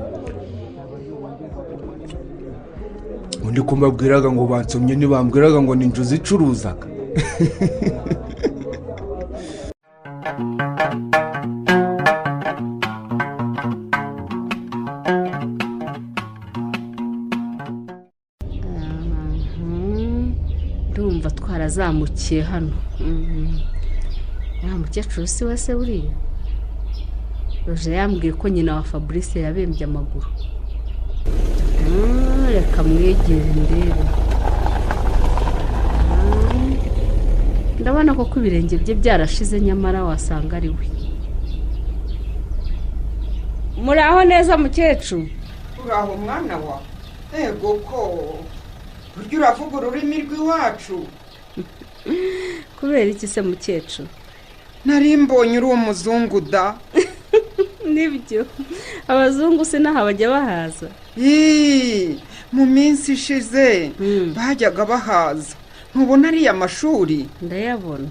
undi ko mbabwiraga ngo bansomye ntibambwiraga ngo ni inzu zicuruzaga ndumva twarazamukiye hano nta mukecuru si we se buriya roje yambwiye ko nyina wa Fabrice yabembye amaguru reka mwegere ndebe ndabona ko ibirenge bye byarashize nyamara wasanga ari we muraho neza mukecuru uraho mwana wa ego ko burya uravuga ururimi rw'iwacu. kubera iki se mukecuru? nari mbonye uri umuzungu da. nibyo abazungu se n'aha bajya bahaza. mu minsi ishize bajyaga bahaza. ntubona ariya mashuri? ndayabona.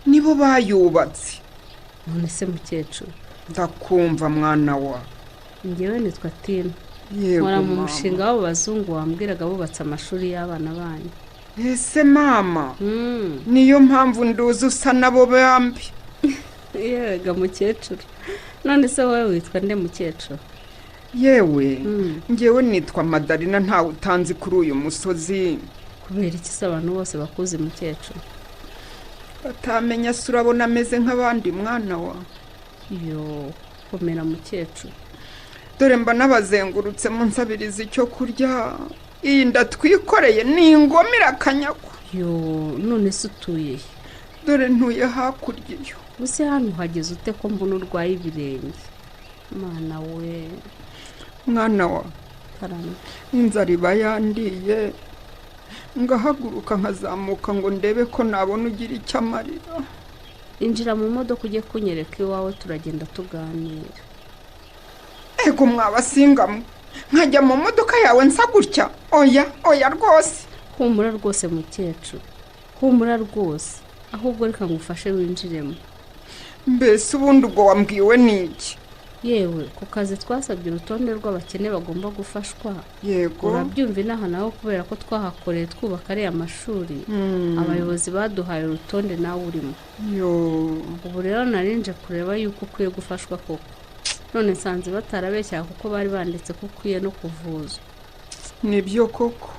nibo bayubatse. none se mukecuru? ndakumva mwana wa. ngewe nitwa Tina. yego nkora mu mama. mushinga w'abo bazungu wambwiraga bubatse amashuri y'abana banyu. ese mama niyo mpamvu nduzi usa nabo bombi. yega mukecuru, none se wowe witwa nde mukecuru? yewe ngewe nitwa Madarina, ntawe utanzi kuri uyu musozi. kubera iki se abantu bose bakuzi mukecuru? batamenya se urabona ameze nk'abandi mwana wa. yo komera mukecuru. dore mba nabazengurutse mu nsabiriza icyo kurya. iyi nda twikoreye ni ingoma irakanyagwa. yo none se utuye he? dore ntuye hakurya iyo. gusa hano uhageze ute ko mbona urwaye ibirenge? mwana we. mwana wa. karame. inzara iba yandiye ngahaguruka nkazamuka ngo ndebe ko nabona ugira icyo amarira. injira mu modoka ujye kunyereka iwawe turagenda tuganira. ego mwabasingamwe nkajya mu modoka yawe nsa gutya? oya rwose. humura rwose mukecuru, humura rwose, ahubwo reka ngufashe winjiremo. mbese ubundi ubwo wambwiwe n'iki? yewe ku kazi twasabye urutonde rw'abakene bagomba gufashwa. yego urabyumva inaha nawe kubera ko twahakoreye twubaka ariya mashuri. abayobozi baduhaye urutonde nawe urimo. ubu rero narinje kureba yuko ukwiye gufashwa koko. none nsanze batarabeshya kuko bari banditse ko ukwiye no kuvuzwa. nibyo koko.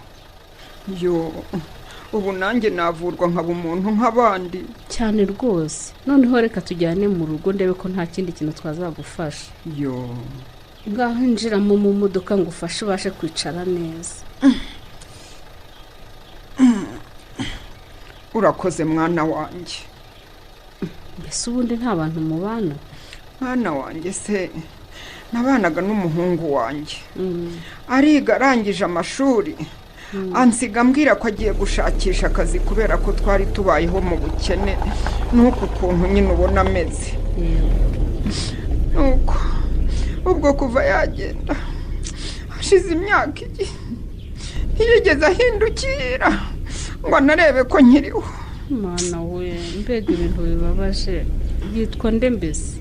ubu nanjye navurwa nkaba umuntu nk'abandi. cyane rwose. noneho reka tujyane mu rugo ndebe ko nta kindi kintu twazagufasha. ngaho injiramo mu modoka ngo ufashe ubashe kwicara neza. urakoze mwana wanjye. mbese ubundi nta bantu mubana? mwana wanjye se nabanaga n'umuhungu wanjye. ariga arangije amashuri. ansiga ambwira ko agiye gushakisha akazi kubera ko twari tubayeho mu bukene n'uku kuntu nyine ubona ameze. nuko ubwo kuva yagenda hashize imyaka igihe ntiyigeze ahindukira ngo anarebe ko nkiriho. mwana we mbega ibintu bibabaje. yitwa nde mbese?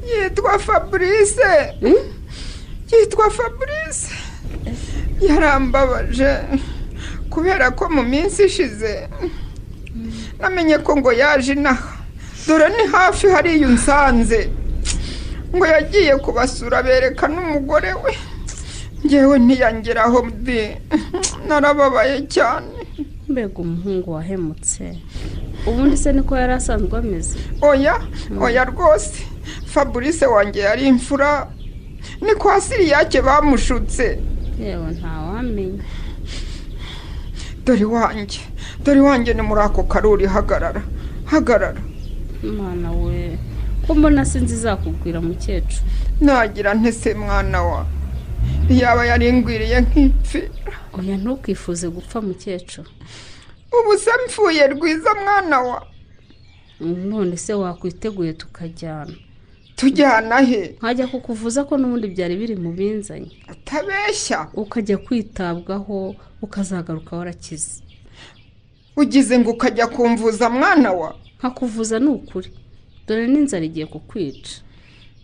yitwa Fabrice. yitwa Fabrice. yarambabaje kubera ko mu minsi ishize namenye ko ngo yaje inaha. dore ni hafi hariya unsanze ngo yagiye kubasura bereka n'umugore we. ngewe ntiyangeraho mbi. narababaye cyane. mbega umuhungu wahemutse. ubundi se niko yari asanzwe ameze? oya rwose. Fabrice wanjye yari imfura. ni kwa Siriyake bamushutse. yewe ntawamenya. dore wanjye ni muri ako karuri. hagarara. mwana we ko mbona sinzi izakubwira mukecuru. nagira ntese mwana wa. yaba yaringwiriye nk'ipfira. oya ntukifuze gupfa mukecuru. ubu se mpfuye rwiza mwana wa. none se wakwiteguye tukajyana? tujyana he? nkajya kukuvuza ko n'ubundi byari biri mu binzanye. utabeshya. ukajya kwitabwaho ukazagaruka warakize. ugize ngo ukajya kumvuza mwana wa? nkakuvuza ni ukuri. dore n'inzara igiye kukwica.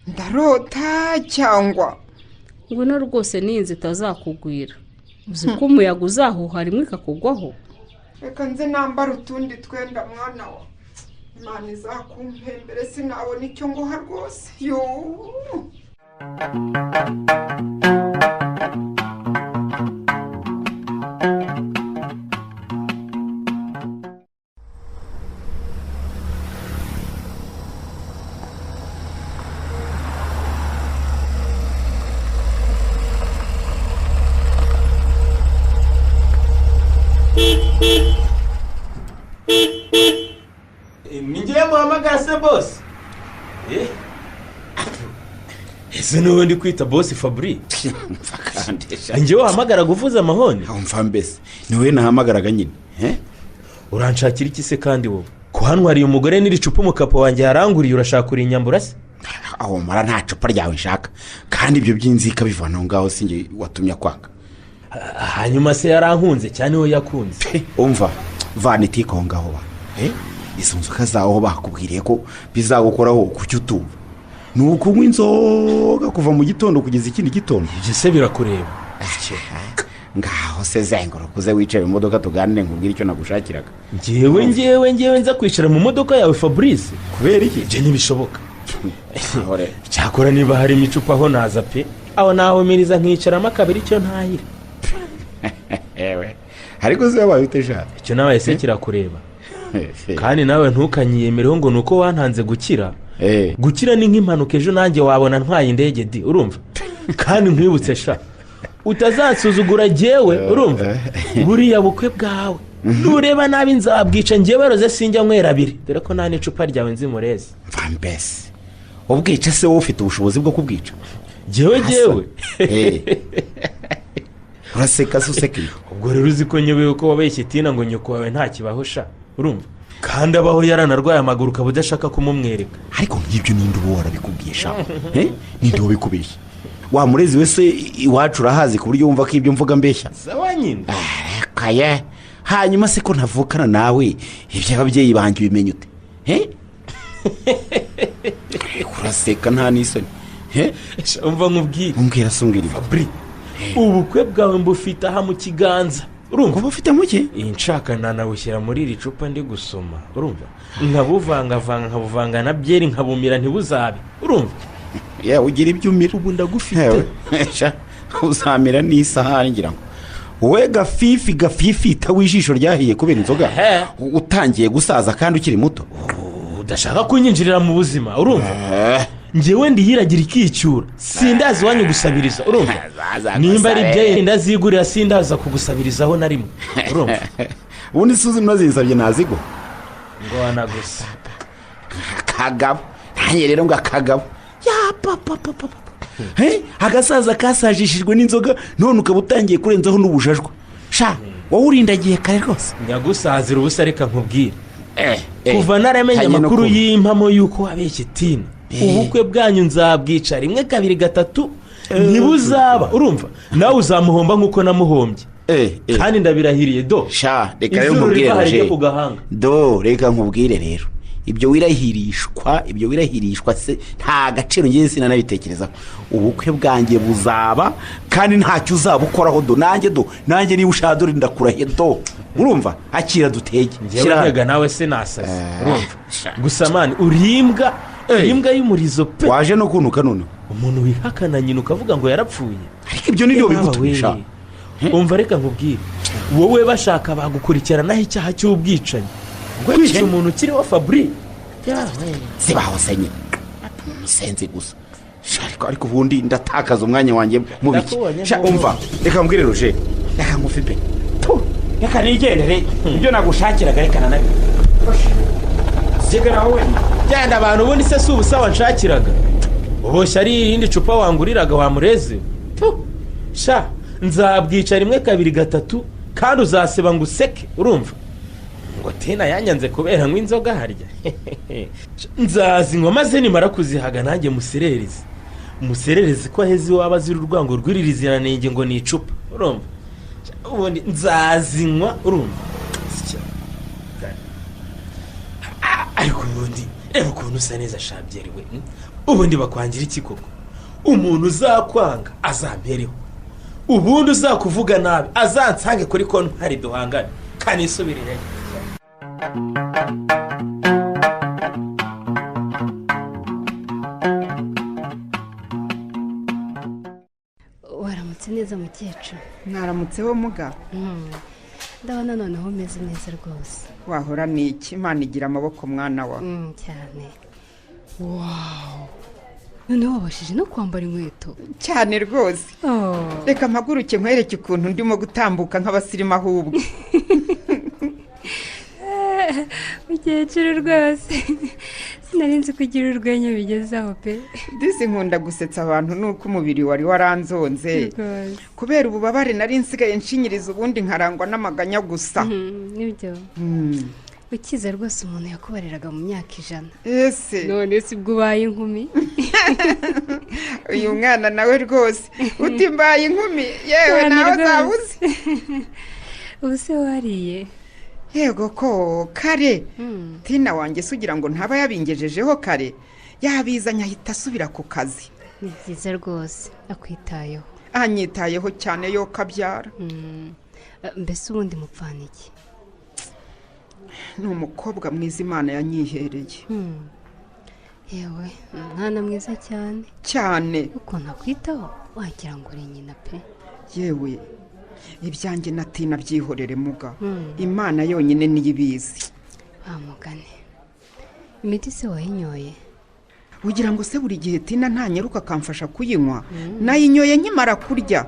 ndarota cyangwa? ngwino rwose n'iyi nzu itazakugwira. uzi ko umuyaga uzahuha rimwe ikakugwaho. reka nze nambara utundi twenda mwana wa. imana izakumpembere sinabona icyo nguha rwose. ninjye muhamagara se bose. ese niwe ndi kwita bosi fabri njyewe wahamagara guvuza amahoni wumva mbese niwe nahamagaraga nyine uranshakira iki se kandi wowe kuhanwariye umugore n'iri cupa umukapo wanjye yaranguriye urashaka uri inyambura se aho mara nta cupa ryawe nshaka kandi ibyo by'inzika bivana aho ngaho sinjye watumye akwanga hanyuma se yarankunze cyane we yakunze umva vana itiko aho ngaho ba izo nzoka zaho bakubwiriye ko bizagukoraho kucyo utumva ni ukunywa inzoga kuva mu gitondo kugeza ikindi gitondo ibyo se birakureba ngaho se zenguruka uze wicare mu modoka tuganire nkubwire icyo nagushakiraga ngewe nza kwicara mu modoka yawe Fabrice kubera iki ibyo ntibishoboka cyakora niba harimo icupa aho naza pe aho nahumiriza nkicaramo akabiri icyo ntahira ariko se wabaye uteshaka icyo nawe se kirakureba kandi nawe ntukanyiyemereho ngo ni uko wantanze gukira gukira ni nk'impanuka ejo nanjye wabona ntwaye indege di urumva kandi nkwibutse sha utazansuzugura jyewe urumva buriya bukwe bwawe nureba nabi nzabwica njyewe roze sinjya nywera abiri dore ko nta n'icupa ryawe nzimureze mva mbese ubwica se wowe ufite ubushobozi bwo kubwica jyewe uraseka se useka ubwo rero uzi ko nyobewe ko wabeshye tina ngo nyoko wawe nta kibahusha urumva kandi abaho yaranarwaye amaguru ukaba udashaka kumumwereka ariko nk'ibyo ninde uba warabikubwiye shaho ninde wabikubeshye wamurezi wese iwacu urahazi ku buryo wumva ko ibyo mvuga mbeshya sawa nyine kaye hanyuma se ko ntavukana nawe ibyo ababyeyi banjye ubimenye ute uraseka nta n'isoni umva nkubwire umbwira se umbwira Fabri ubukwe bwawe mbufite aha mu kiganza urumva ufite muke iyi nshaka nanawushyira muri iri cupa ndi gusoma urumva nkabuvangavanga nkabuvanga na byeri nkabumira ntibuzabe urumva yewe ugira ibyo umira ubu ndagufite uzamera n'isahani ngira ngo wowe gafifita w'ijisho ryahiye kubera inzoga utangiye gusaza kandi ukiri muto udashaka kunyinjirira mu buzima urumva njyewe ndihiragira ikicyura sindazi wanyu gusabiriza urumva nimba ari byeri ndazigurira sindaza kugusabirizaho na rimwe urumva ubundi suzi nazinsabye nazigo ngo wanagusa kagabo nanjye rero ngo akagabo ya papa agasaza kasajishijwe n'inzoga none ukaba utangiye kurenzaho n'ubujajwa sha wowe urindagiye kare rwose nyagusazira ubusa reka nkubwire kuva naramenye amakuru y'impamo y'uko wabeshye tina ubukwe bwanyu nzabwica rimwe kabiri gatatu ntibuzaba urumva nawe uzamuhomba nk'uko namuhombye kandi ndabirahiriye do sha reka rero nkubwire reka nkubwire rero ibyo wirahirishwa se nta gaciro ngiye sinanabitekerezaho ubukwe bwanjye buzaba kandi ntacyo uzabukoraho nanjye niba ushadura ndakurahe urumva akira dutege njyewe nawe se nasaze urumva gusa mani urimbwa imbwa y'umurizo pe waje no kunuka none umuntu wihakana nyina ukavuga ngo yarapfuye ariko ibyo nibyo bigutumisha umva reka nkubwire wowe bashaka bagukurikiranaho icyaha cy'ubwicanyi kwica umuntu ukiriho Fabri zibaho se nyine musenzi gusa ariko ubundi ndatakaza umwanya wanjye mu biki umva reka mbwire roje reka ngufipe reka nigendere ibyo nagushakiraga reka nanabi sigara wowe genda abantu ubundi se si ubusawa nshakiraga uboshye ari irindi cupa wanguriraga wamureze sha nzabwica rimwe kabiri gatatu kandi uzaseba ngo useke urumva ngo tina yanyanze kubera ngo inzoga harya nzazinywa maze nimara kuzihaga nanjye muserereze ko aheze iwaba azira urwango rw'iriziranenge ngo ni icupa urumva ubundi nzazinywa urumva ariko ubundi reba ukuntu usa neza shabyeri we ubundi bakwangira iki koko umuntu uzakwanga azampereho ubundi uzakuvuga nabi azansange kuri kontwari duhangane kandi isubirire waramutse neza mukecuru mwaramutseho muga ndabona noneho umeze neza rwose wahora n'iki imana igira amaboko mwana wa cyane wawu noneho wabashije no kwambara inkweto cyane rwose reka mpaguruke nkwereke ukuntu ndimo gutambuka nk'abasirimu ahubwo mukecuru rwose sinari nzi kugira urwenya bigezaho pe. disi nkunda gusetsa abantu nuko umubiri wari waranzonze kubera ububabare nari nsigaye nshinyiriza ubundi nkarangwa n'amaganya gusa. Nibyo ukize rwose umuntu yakubariraga mu myaka 100. ese none si bwo ubaye inkumi. uyu mwana nawe rwose utimbaye inkumi yewe nawe zabuze. ubu se wariye? yego ko kare tina wanjye sugira ngo ntaba yabingejejeho kare yabizanye ahita asubira ku kazi. Ni byiza rwose akwitayeho. anyitayeho cyane yo kabyara. mbese ubundi mupfana iki? ni umukobwa mwiza Imana yanyihereye. yewe umwana mwiza cyane cyane ukuntu akwitaho wagira ngo uri nyina pe. yewe ibyanjye na tina byihorere muga Imana yonyine niyo ibizi. bamugane imiti se wayinyoye? ugira ngo se buri gihe tina ntanyeruka akamfasha kuyinywa nayinyoye nkimara kurya.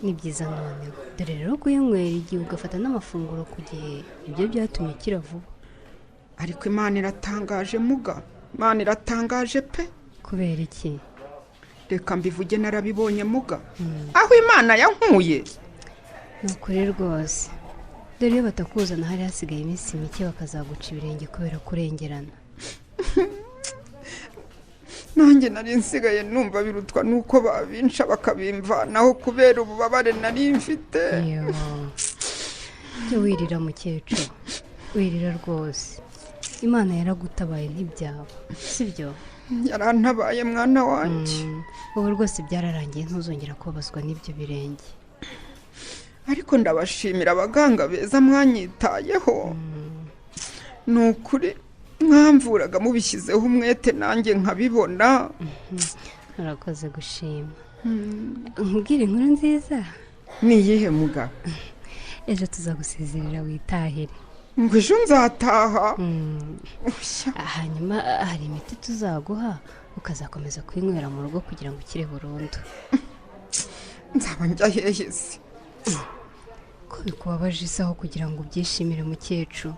ni byiza noneho dore rero kuyinywera igihe ugafata n'amafunguro ku gihe ibyo byatumye ukira vuba. ariko Imana iratangaje muga, Imana iratangaje pe. kubera iki? reka mbivuge narabibonye muga aho Imana yankuye. ni ukuri rwose dore iyo batakuzana hari hasigaye iminsi mike bakazaguca ibirenge kubera kurengerana. nanjye nari nsigaye numva birutwa nuko babinca bakabimvanaho kubera ububabare nari mfite. jya wirira mukecuru wirira rwose Imana yaragutabaye ntibyaba sibyo? yarantabaye mwana wanjye. ubu rwose byararangiye ntuzongera kubabazwa n'ibyo birenge. ariko ndabashimira abaganga beza mwanyitayeho. ni ukuri mwamvuraga mubishyizeho umwete nanjye nkabibona. urakoze gushima. nkubwire inkuru nziza. ni iyihe muga? ejo tuzagusezerera witahire. ngo ejo nzataha? hanyuma hari imiti tuzaguha ukazakomeza kwinywera mu rugo kugira ngo ukire burundu. nzaba njya hehe se? ko bikubabaje isaho kugira ngo ubyishimire mukecuru.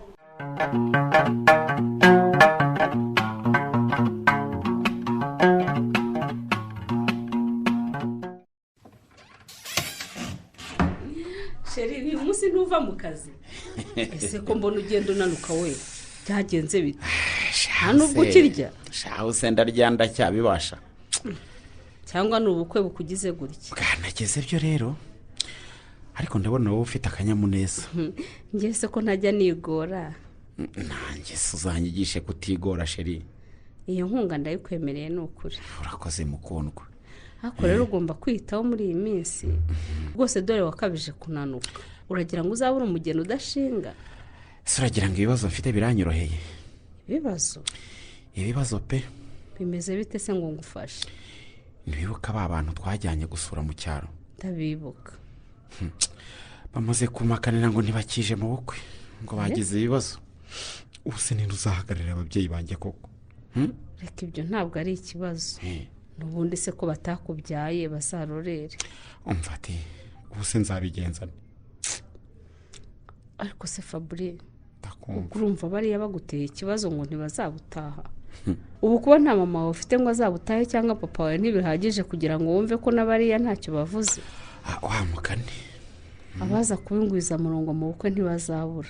sheri uyu munsi ntuva mu kazi? ese ko mbona ugenda unanuka we byagenze bite? nta nubwo ukirya? shaho se ndarya ndacyabibasha. cyangwa ni ubukwe bukugize gutya? bwanageze byo rero ariko ndabona wowe ufite akanyamuneza. njye se ko ntajya nigora? nanjye se uzanyigishe kutigora sheri. iyo nkunga ndayikwemereye ni ukuri. urakoze mukundwa. ariko rero ugomba kwitaho muri iyi minsi rwose dore wakabije kunanuka. uragira ngo uzabure umugeni udashinga? ese uragira ngo ibibazo mfite biranyoroheye? ibibazo pe. bimeze bite se ngo ngufashe? ntibibuka ba bantu twajyanye gusura mu cyaro? ndabibuka. bamaze kumakanira ngo ntibakije mu bukwe ngo bagize ibibazo. ubu se ninde uzahagararira ababyeyi banjye koko? reka ibyo ntabwo ari ikibazo. n'ubundi se ko batakubyaye bazarorere. umfate ubu se nzabigenza. ariko se Fabri urumva bariya baguteye ikibazo ngo ntibazabutaha? ubu kuba nta mama wawe ufite ngo azabutahe cyangwa papa wawe ntibihagije kugira ngo wumve ko n'abariya ntacyo bavuze? wamukane abaza kubingwiza murongo mu bukwe ntibazabura.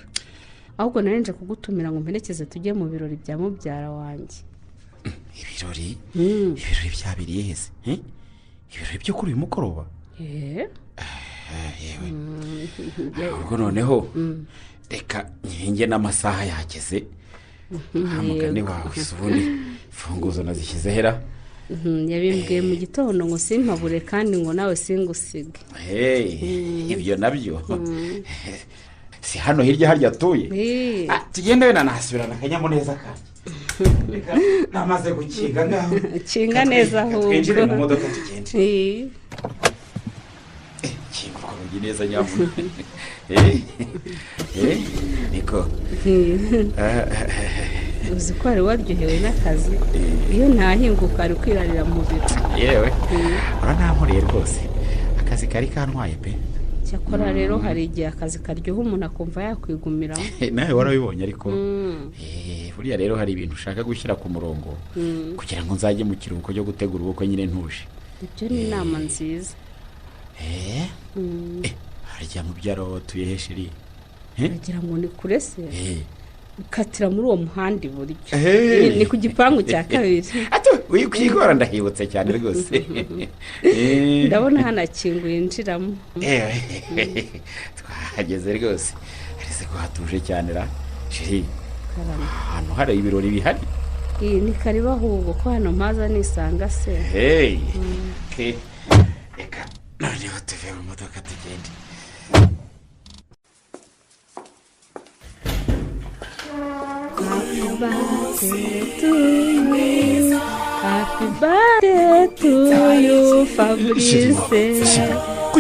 ahubwo narenje kugutumira ngo mperekeze tujye mu birori bya mubyara wanjye. ibirori byabiriye heze? ibirori byo kuri uyu mukoroba? yewe ubwo noneho reka nkinge n'amasaha yageze. mugani wawe ubundi imfunguzo nazishyize hera? yabimbwiye mu gitondo ngo simpabure kandi ngo nawe singusige. ibyo nabyo si hano hirya harya atuye? tugende wenda nahasubirana akanyamuneza kanjye. namaze gukinga ngaho. kinga neza ahubwo. twinjire mu modoka tugende. kinga urwo rugi neza nyamuneka. niko uzi ko wari waryohewe n'akazi? iyo ntahinguka ari kwirarira mu biro. yewe uranampuriye rwose akazi kari kantwaye pe. cyakora rero hari igihe akazi karyoha umuntu akumva yakwigumiramo. nawe warabibonye ariko buriya rero hari ibintu ushaka gushyira ku murongo kugira ngo nzajye mu kiruhuko cyo gutegura ubukwe nyine ntuje. Ibyo ni inama nziza. harya mu byaro watuye he sheri? Nagira ngo ni kure se? Ukatira muri uwo muhanda iburyo ni ku gipangu cya kabiri. uyu kwigora ndahibutse cyane rwose. Ndabona hanakinguye injiramo. twahageze rwose ariko ko hatuje cyane ra sheri. hano hari ibirori bihari. Iyi ni karibu ahubwo ko hano mpaza nisanga se. reka noneho tuve mu modoka tugende. Happy birthday to you, Fabrice.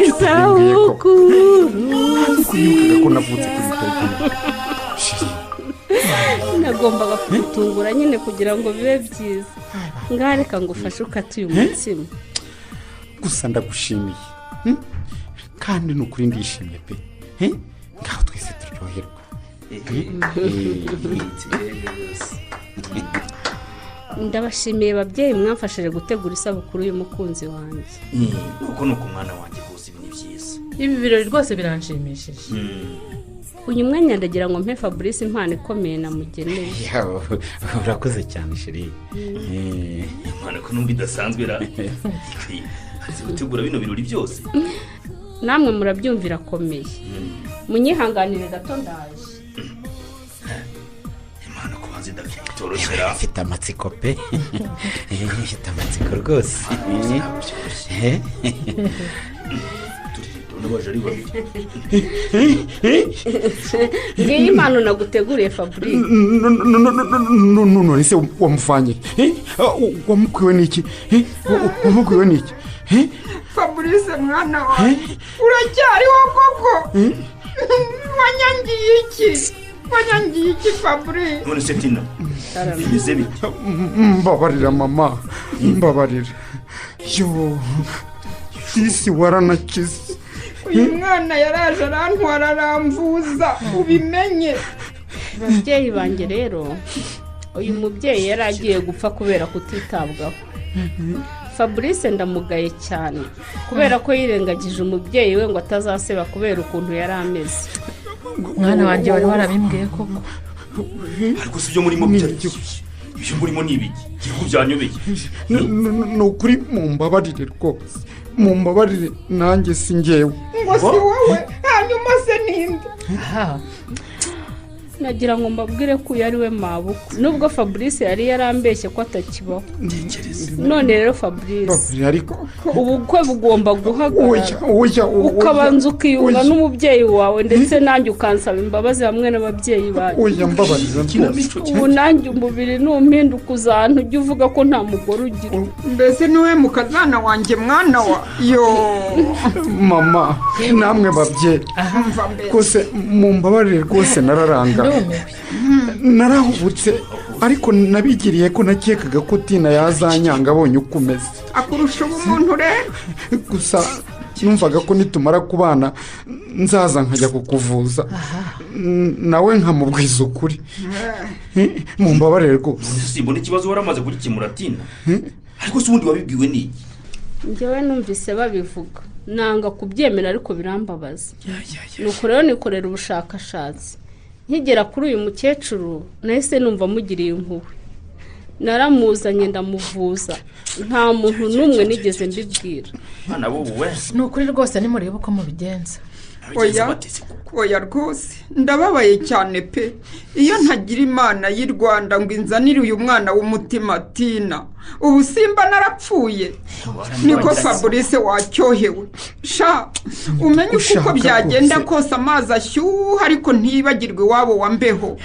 Isabukuru nziza. Ko navutse kuri tariki. Nagombaga kugutungura nyine kugira ngo bibe byiza. Ngaho reka ngufashe ukatuye umutsima. Gusa ndagushimiye kandi nukuri ndishimye pe. Ngaho twese turyoherwa. Ndabashimiye babyeyi mwamfashije gutegura isabukuru y'umukunzi wanjye. kuko nuko umwana wanjye rwose ibi ni byiza. ibi birori rwose biranshimishije. uyu mwanya ndagira ngo mpe Fabrice impano ikomeye namugeneye. urakoze cyane sheri. impano ko numva idasanzwe ra azi gutegura bino birori byose. Namwe murabyumvira akomeye. Munyihanganire gato ndaje. impano ko banze ndakitorokera. Mfite amatsiko pe. Mfite amatsiko rwose. Ngiyi impano naguteguriye Fabrice. none se wamuvanye wamukwiwe n'iki? wamukwiwe n'iki? Fabrice mwana wawe uracyariho koko? wanyangiye iki Fabrice? none se Tina bimeze bite? mbabarira mama mbabarira. yo isi waranakize. uyu mwana yaraje arantwara aramvuza ubimenye. Babyeyi banjye rero uyu mubyeyi yari agiye gupfa kubera kutitabwaho. Fabrice ndamugaye cyane kubera ko yirengagije umubyeyi we ngo atazaseba kubera ukuntu yari ameze. Mwana wanjye wari warabimbwiye koko. ariko si byo murimo byaryo. ibyo murimo ni ibiki? Igihugu byanyobeye. ni ukuri mumbabarire rwose. mumbabarire nanjye si njyewe. ngo si wowe hanyuma se ninde? Nagira ngo mbabwire ko uyu ari we mabukwe. Nubwo Fabrice yari yarambeshye ko atakibaho. None rero Fabrice ubukwe bugomba guhagarara ukabanza ukiyunga n'umubyeyi wawe ndetse nanjye ukansaba imbabazi hamwe n'ababyeyi bawe. ubu nanjye umubiri numpinduka uzantu ujye uvuga ko nta mugore ugira. mbese niwe mukazana wanjye mwana wa yo mama namwe babyeyi rwose mumbabarire rwose nararanga. narahubutse ariko nabigiriye ko nakekaga ko Tina yazanyanga abonye uko umeze. akurusha ubumuntu rero. gusa numvaga ko nitumara kubana nzaza nkajya kukuvuza nawe nkamubwiza ukuri. mumbabarire rwose. simbona ikibazo waramaze kugikemura Tina. ariko se ubundi wabibwiwe n'iki? njyewe numvise babivuga nanga kubyemera ariko birambabaza. nuko rero nikorera ubushakashatsi. nkigera kuri uyu mukecuru nahise numva mugiriye impuhwe. naramuzanye ndamuvuza nta muntu n'umwe nigeze mbibwira. mwana wowe ni ukuri rwose nimurebe uko mubigenza. oya rwose ndababaye cyane pe. iyo ntagira Imana y'u Rwanda ngo inzanire uyu mwana w'umutima Tina ubu simba narapfuye. niko Fabrice wacyohewe sha umenye uko byagenda kose amazi ashyuha ariko ntibagirwe iwabo wa mbeho.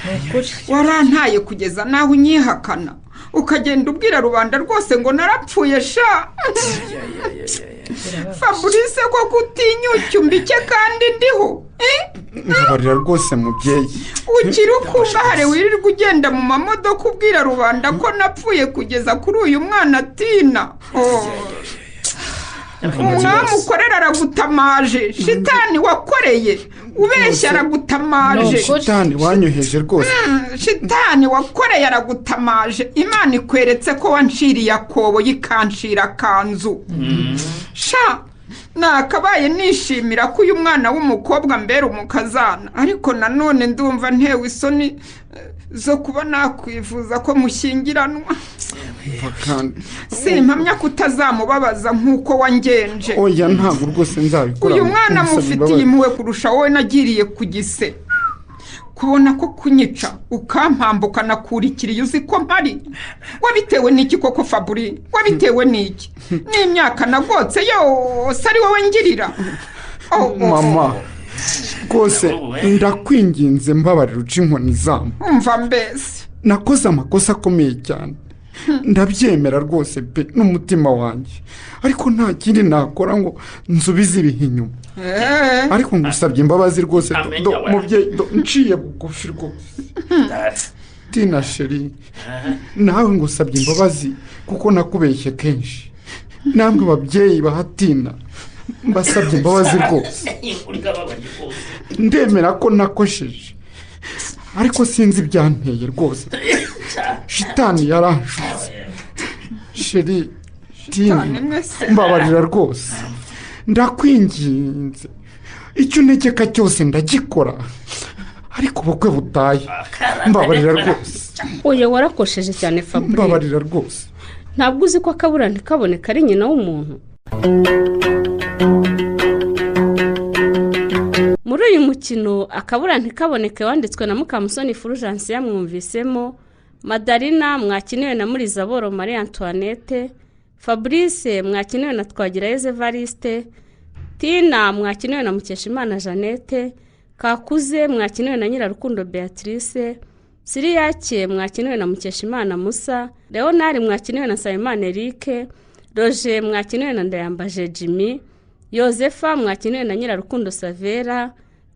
warantaye kugeza naho unyihakana ukagenda ubwira rubanda rwose ngo narapfuye sha. Fabrice ko kutinyuka umbike kandi ndiho. mbabarira rwose mubyeyi. ukiri ukungahare wirirwa ugenda mu mamodoka ubwira rubanda ko napfuye kugeza kuri uyu mwana Tina. umwami ukorera aragutamaje shitani wakoreye ubeshya aragutamaje shitani wanyoheje rwose shitani wakoreye aragutamaje imana ikweretse ko wanciriye akobo yikanshira akanzu sha nakabaye nishimira ko uyu mwana w'umukobwa mbere umukazana ariko nanone ndumva ntewe isoni zo kuba nakwifuza ko mushyingiranwa simpamya kutazamubabaza nk'uko wangenje oya ntabwo rwose nzabikora uyu mwana mufitiye impuhwe kurusha wowe nagiriye ku gise kubona ko kunyica ukampambuka nakurikiriye uzi ko mpari wabitewe n'iki koko Fabri wabitewe n'iki n'imyaka nagotse yose ari wowe ngirira mama rwose ndakwinginze mbabarira uca inkoni zamu umva mbese nakoze amakosa akomeye cyane ndabyemera rwose pe n'umutima wanjye ariko nta kindi nakora ngo nsubize ibihe inyuma ariko ngusabye imbabazi rwose mubyeyi nciye bugufi rwose tina sheri nawe ngusabye imbabazi kuko nakubeshye kenshi namwe babyeyi bahatina mbasabye imbabazi rwose ndemera ko nakosheje ariko sinzi ibyanteye rwose shitani yaranshutse sheri tina mbabarira rwose ndakwinginze icyo untegeka cyose ndagikora ariko ubukwe butaye mbabarira rwose oya warakosheje cyane Fabri mbabarira rwose ntabwo uzi ko Akabura ntikaboneke ari nyina w'umuntu muri uyu mukino Akabura ntikaboneke wanditswe na Mukamusoni Fulgence yamwumvisemo Madarina mwakiniwe na Murizaboro Marie Antoinette Fabrice mwakiniwe na Twagirayezu Evariste Tina mwakiniwe na Mukeshimana Jeannette Kakuze mwakiniwe na Nyirarukundo Beatrice Siriyake mwakiniwe na Mukeshimana Musa Leonard mwakiniwe na Sayimana Eric Roger mwakiniwe na Ndayambaje Jimmy Yosefa mwakiniwe na Nyirarukundo Savera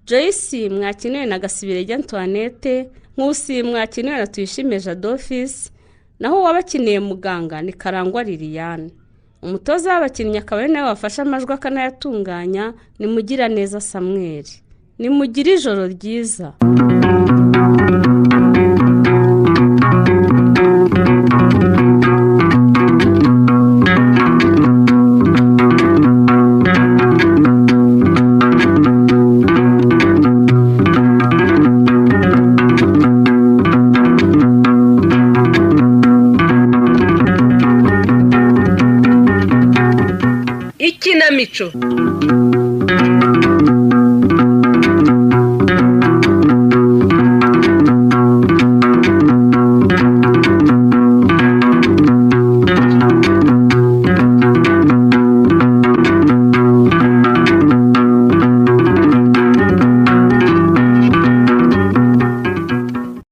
Joyce mwakiniwe na Gasibirege Antoinette Nkusi mwakiniwe na Tuyishime Jadofis naho wabakiniye muganga ni Karangwa Liliane umutoza w'abakinnyi akaba ari nawe wafashe amajwi akanayatunganya ni Mugiraneza Samuel ni mugira ijoro ryiza ikinamico